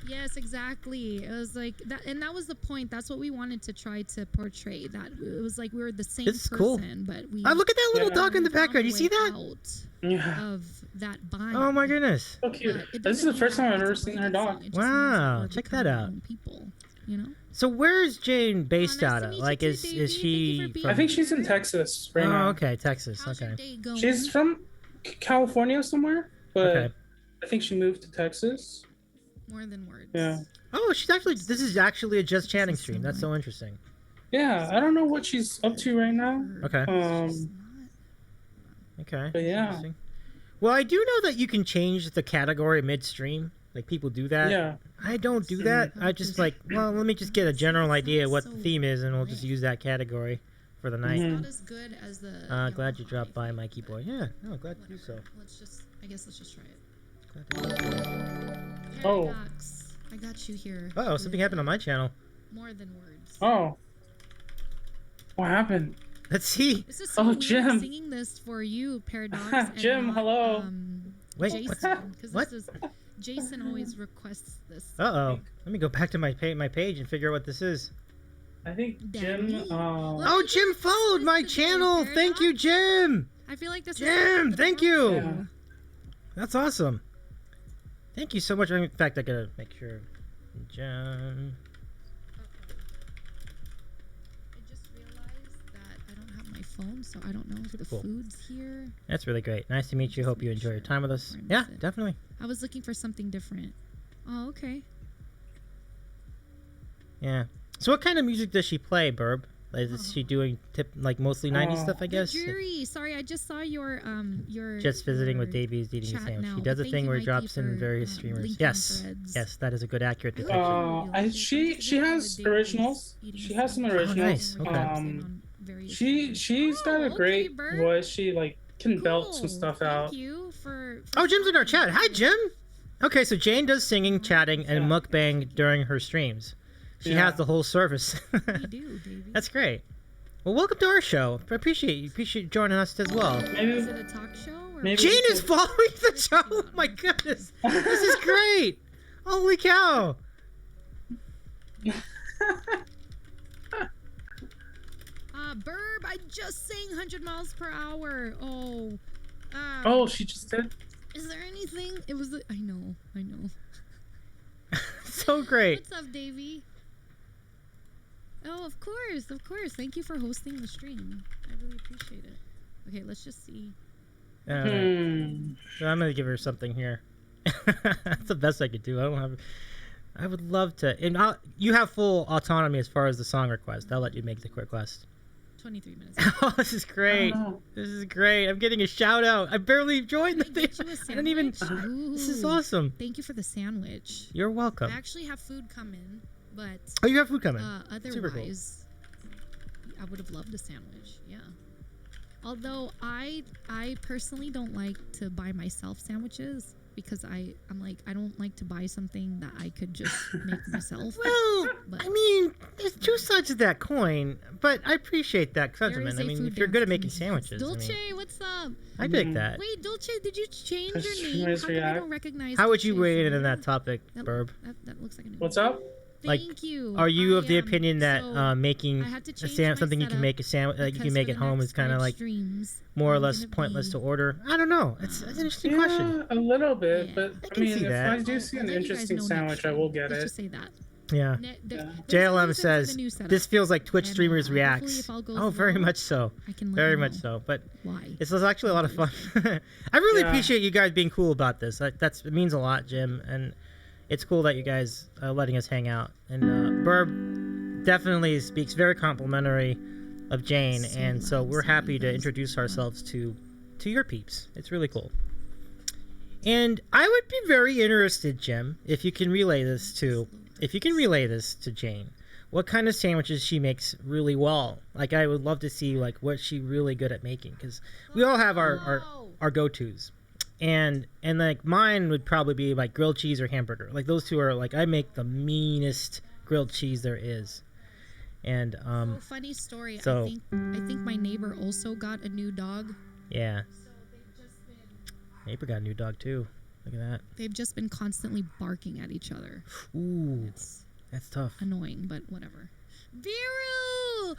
Yes, exactly. It was like that, and that was the point. That's what we wanted to try to portray. That it was like we were the same This is person, cool. but we. Oh, look at that little Yeah. dog in the we found background. a You see way that? out Yeah. Of that bind. Oh my goodness. So cute. But it This is doesn't the first mean time that I've ever it's a seen her breakup dog. song. It just Wow, means that we're check that becoming our out. own people, you know. So where's Jane based nice out to of? meet you Like, too, is Davy. Thank you she? for being From... I think she's in Texas right Oh, now. okay, Texas. How's your Okay. day going? She's from California somewhere, but Okay. I think she moved to Texas. More than words. Yeah. Oh, she's actually. This is actually a just chatting stream. That's so interesting. Yeah, I don't know what she's up to right now. Okay. Um, Okay. But yeah. Interesting. Well, I do know that you can change the category midstream. Like people do that. yeah. I don't do that. I just like, well, let me just get a general idea of what the theme is, and we'll just use that category for the night. Mhm. Not as good as the. Glad you Yamaha dropped by, i5. Mikey boy. Yeah. No, glad to do Whatever. so. Let's just. I guess let's just try it. Glad to do so. Oh. Paradox. I got you here. Uh-oh, something happened on my channel. More than words. Oh. What happened? Let's see. This is so Oh, weird Jim. singing this for you, Paradox. and Jim, not, hello. Wait, Jason, because what? this is Jason always requests this. Uh-oh. Let me go back to my page and figure out what this is. I think Daddy? Jim. Oh, Jim followed my channel. Thank you, Jim. I feel like this Jim, is thank you. Yeah. That's awesome. Thank you so much. In fact, I gotta make sure. Jim. I just realized that I don't have my phone, so I don't know if the Cool. food's here. That's really great. Nice to meet you. Hope you enjoy your time with us. Yeah, definitely. I was looking for something different. Oh, okay. Yeah. So what kind of music does she play, Burb? Is she doing mostly 90s stuff, I guess? The jury. Sorry, I just saw your Just visiting with your Davy's eating a chat sandwich. now, She does but a thank thing you, where he Mikey, drops in for, various streamers. linking Yes. threads. Yes, that is a good accurate depiction. She has originals. She has some originals. nice. Okay. She's got a great voice. She can belt some stuff out. Thank you for Oh, Jim's in our chat. Hi, Jim. Okay, so Jane does singing, chatting, and mukbang during her streams. She has the whole service. We do, Davy. That's great. Well, welcome to our show. I appreciate you joining us as well. Is it a talk show? Or Jane is following the show. Oh my goodness, this is great! Holy cow! Burb, I just sang 100 miles per hour. Oh. Oh, she just did. Is there anything? It was. I know. So great. What's up, Davy? Oh, of course. Thank you for hosting the stream. I really appreciate it. Okay, let's just see. So I'm gonna give her something here. That's the best I could do. I would love to. And you have full autonomy as far as the song request. I'll let you make the request. 23 minutes. Oh, this is great. This is great. I'm getting a shout out. I barely joined the thing. I didn't even. This is awesome. Thank you for the sandwich. You're welcome. I actually have food coming, but. Oh, you have food coming. Otherwise, super cool. I would have loved a sandwich. Yeah. Although I personally don't like to buy myself sandwiches because I'm like I don't like to buy something that I could just make myself. Well, I mean, there's two sides of that coin, but I appreciate that sentiment. I mean, if you're good at making sandwiches, Dulce, what's up? I dig that. Wait, Dulce, did you change your name? How come I don't recognize? How would you Dulce weigh in from on that topic, Burb? That looks like a new. What's up? Thank you. Are you of the opinion that making something you can make a sandwich, like you can make at home, is kind of like more or less pointless to order? I don't know. It's an interesting question. A little bit, but I mean, if that. I do see an interesting sandwich, I will get it. Let's just say that. Yeah. JLM says this feels like Twitch streamers reacts. Oh, very much so. Very much so. But it's actually a lot of fun. I really appreciate you guys being cool about this. It means a lot, Jim, and it's cool that you guys are letting us hang out. And Burb definitely speaks very complimentary of Jane, and so we're happy to introduce ourselves to your peeps. It's really cool. And I would be very interested, Jim, if you can relay this to Jane. What kind of sandwiches she makes really well? Like, I would love to see like what she's really good at making, because we all have our go-tos. And like mine would probably be like grilled cheese or hamburger. Like those two are like, I make the meanest grilled cheese there is. And funny story. So, I think my neighbor also got a new dog. Yeah. Neighbor got a new dog too. Look at that. They've just been constantly barking at each other. Ooh, that's tough. Annoying, but whatever. Viru! Oh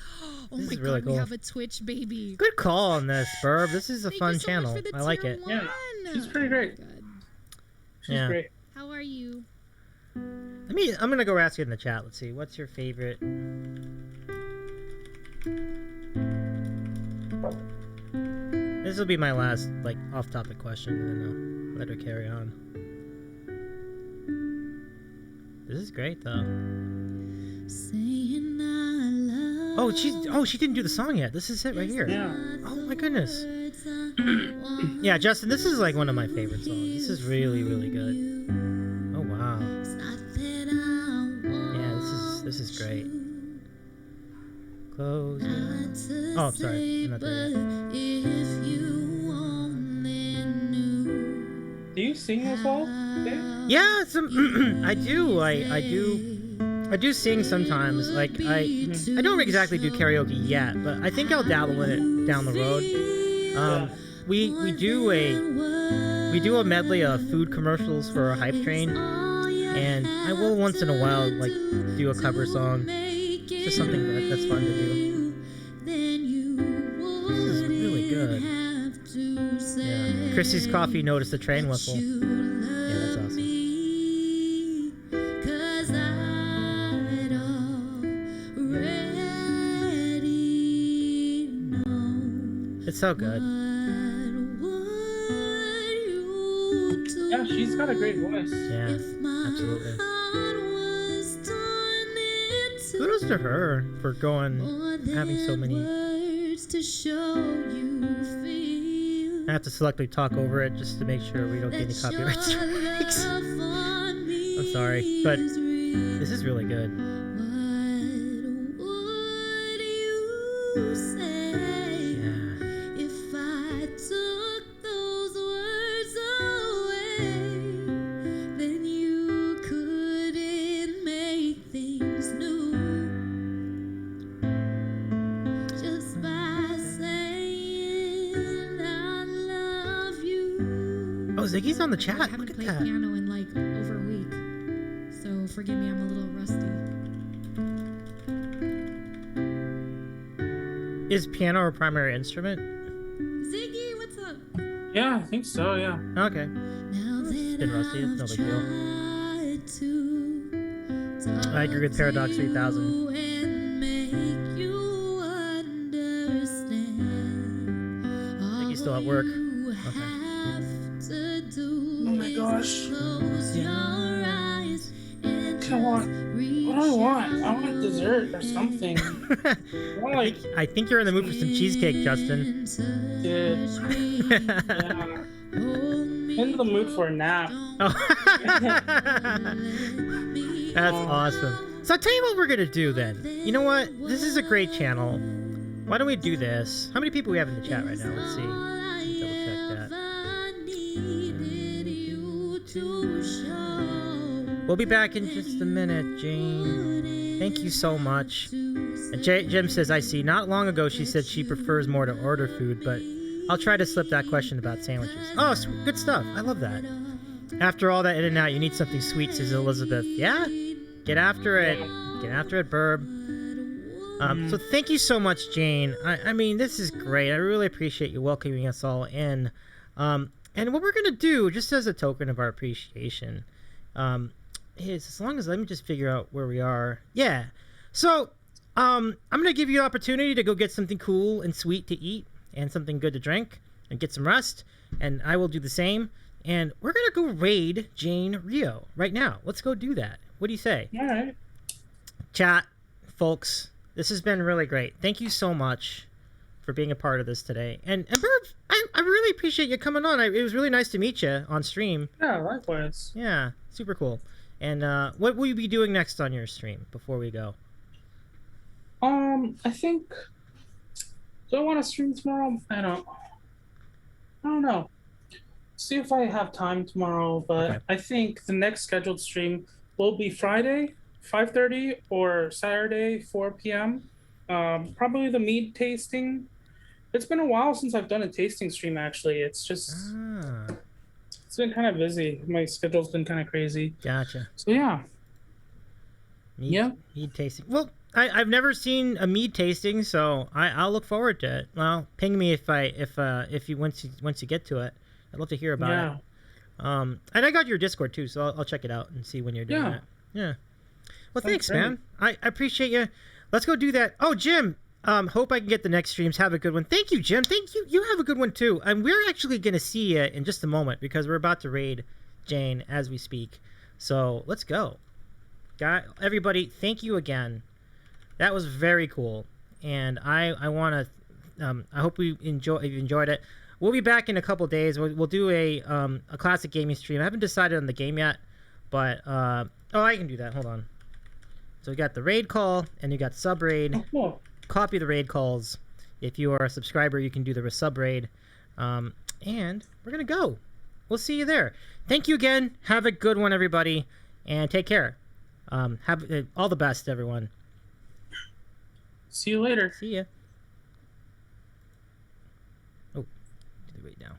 this my god, really cool. We have a Twitch baby. Good call on this, Burb. This is a fun channel. I like it. Yeah, she's pretty great. She's great. How are you? I'm gonna go ask you in the chat. Let's see. What's your favorite? This will be my last like off-topic question, and then I'll let her carry on. This is great though. Oh, she didn't do the song yet. This is it right here. Yeah. Oh my goodness. Yeah, Justin, this is like one of my favorite songs. This is really, really good. Oh wow. Yeah, this is great. Close. Oh, I'm sorry. I'm not there yet. Do you sing as well, Dave? Yeah, I do. I do sing sometimes. Like I don't exactly do karaoke yet, but I think I'll dabble in it down the road. We do a medley of food commercials for our hype train, and I will once in a while like do a cover song. It's just something that's fun to do. This is really good. Yeah. Chrissy's coffee noticed the train whistle. Yeah, that's awesome. It's so good. Yeah, she's got a great voice. Yeah, absolutely. Kudos to her for having so many. I have to selectively talk over it just to make sure we don't get any copyright strikes. I'm sorry, but this is really good. Then you couldn't make things new. Ziggy's on the chat. I haven't Look at played that. piano in like over a week, so forgive me, I'm a little rusty. Is piano a primary instrument? Ziggy, what's up? Yeah, I think so. Yeah. Okay. Now that Been rusty. It's no big deal. deal. I agree with Paradox 3000. Ziggy's still at work. Okay. Oh my gosh. What do I want? I want dessert or something. I think you're in the mood for some cheesecake, Justin. Dude. Yeah. In the mood for a nap. Oh. That's awesome. So I'll tell you what we're gonna do then. You know what? This is a great channel. Why don't we do this? How many people we have in the chat right now? Let's see. Let me double check that. We'll be back in just a minute, Jane. Thank you so much. And Jim says, I see. Not long ago, she said she prefers more to order food, but I'll try to slip that question about sandwiches. Oh, good stuff. I love that. After all that in and out, you need something sweet, says Elizabeth. Yeah? Get after it. Get after it, Burb. So thank you so much, Jane. I mean, this is great. I really appreciate you welcoming us all in. And what we're going to do, just as a token of our appreciation, is as long as let me just figure out where we are. Yeah. So I'm going to give you an opportunity to go get something cool and sweet to eat and something good to drink and get some rest. And I will do the same. And we're going to go raid Jane Rio right now. Let's go do that. What do you say? All right. Chat, folks, this has been really great. Thank you so much for being a part of this today. And Burb, I really appreciate you coming on. It was really nice to meet you on stream. Yeah, likewise. Yeah, super cool. And what will you be doing next on your stream before we go? I think. Do I want to stream tomorrow? I don't know. See if I have time tomorrow, but okay. I think the next scheduled stream will be Friday, 5:30, or Saturday, 4 p.m. Probably the mead tasting. It's been a while since I've done a tasting stream, actually. It's just... It's been kind of busy. My schedule's been kind of crazy. Gotcha. So, yeah. Mead tasting. Well, I've never seen a mead tasting, so I'll look forward to it. Well, ping me if you once you get to it. I'd love to hear about it. And I got your Discord too, so I'll check it out and see when you're doing it. Yeah. Well, thanks, man. I appreciate you. Let's go do that. Oh, Jim. Hope I can get the next streams. Have a good one. Thank you, Jim. Thank you. You have a good one too. And we're actually gonna see you in just a moment because we're about to raid Jane as we speak. So let's go. Everybody, thank you again. That was very cool, and I want to. I hope you've enjoyed it. We'll be back in a couple days. We'll do a classic gaming stream. I haven't decided on the game yet, but I can do that. Hold on. So we got the raid call, and you got sub raid. Oh, cool. Copy the raid calls. If you are a subscriber, you can do the sub raid. And we're gonna go. We'll see you there. Thank you again. Have a good one, everybody, and take care. Have all the best, everyone. See you later. See ya. Oh, do the raid now.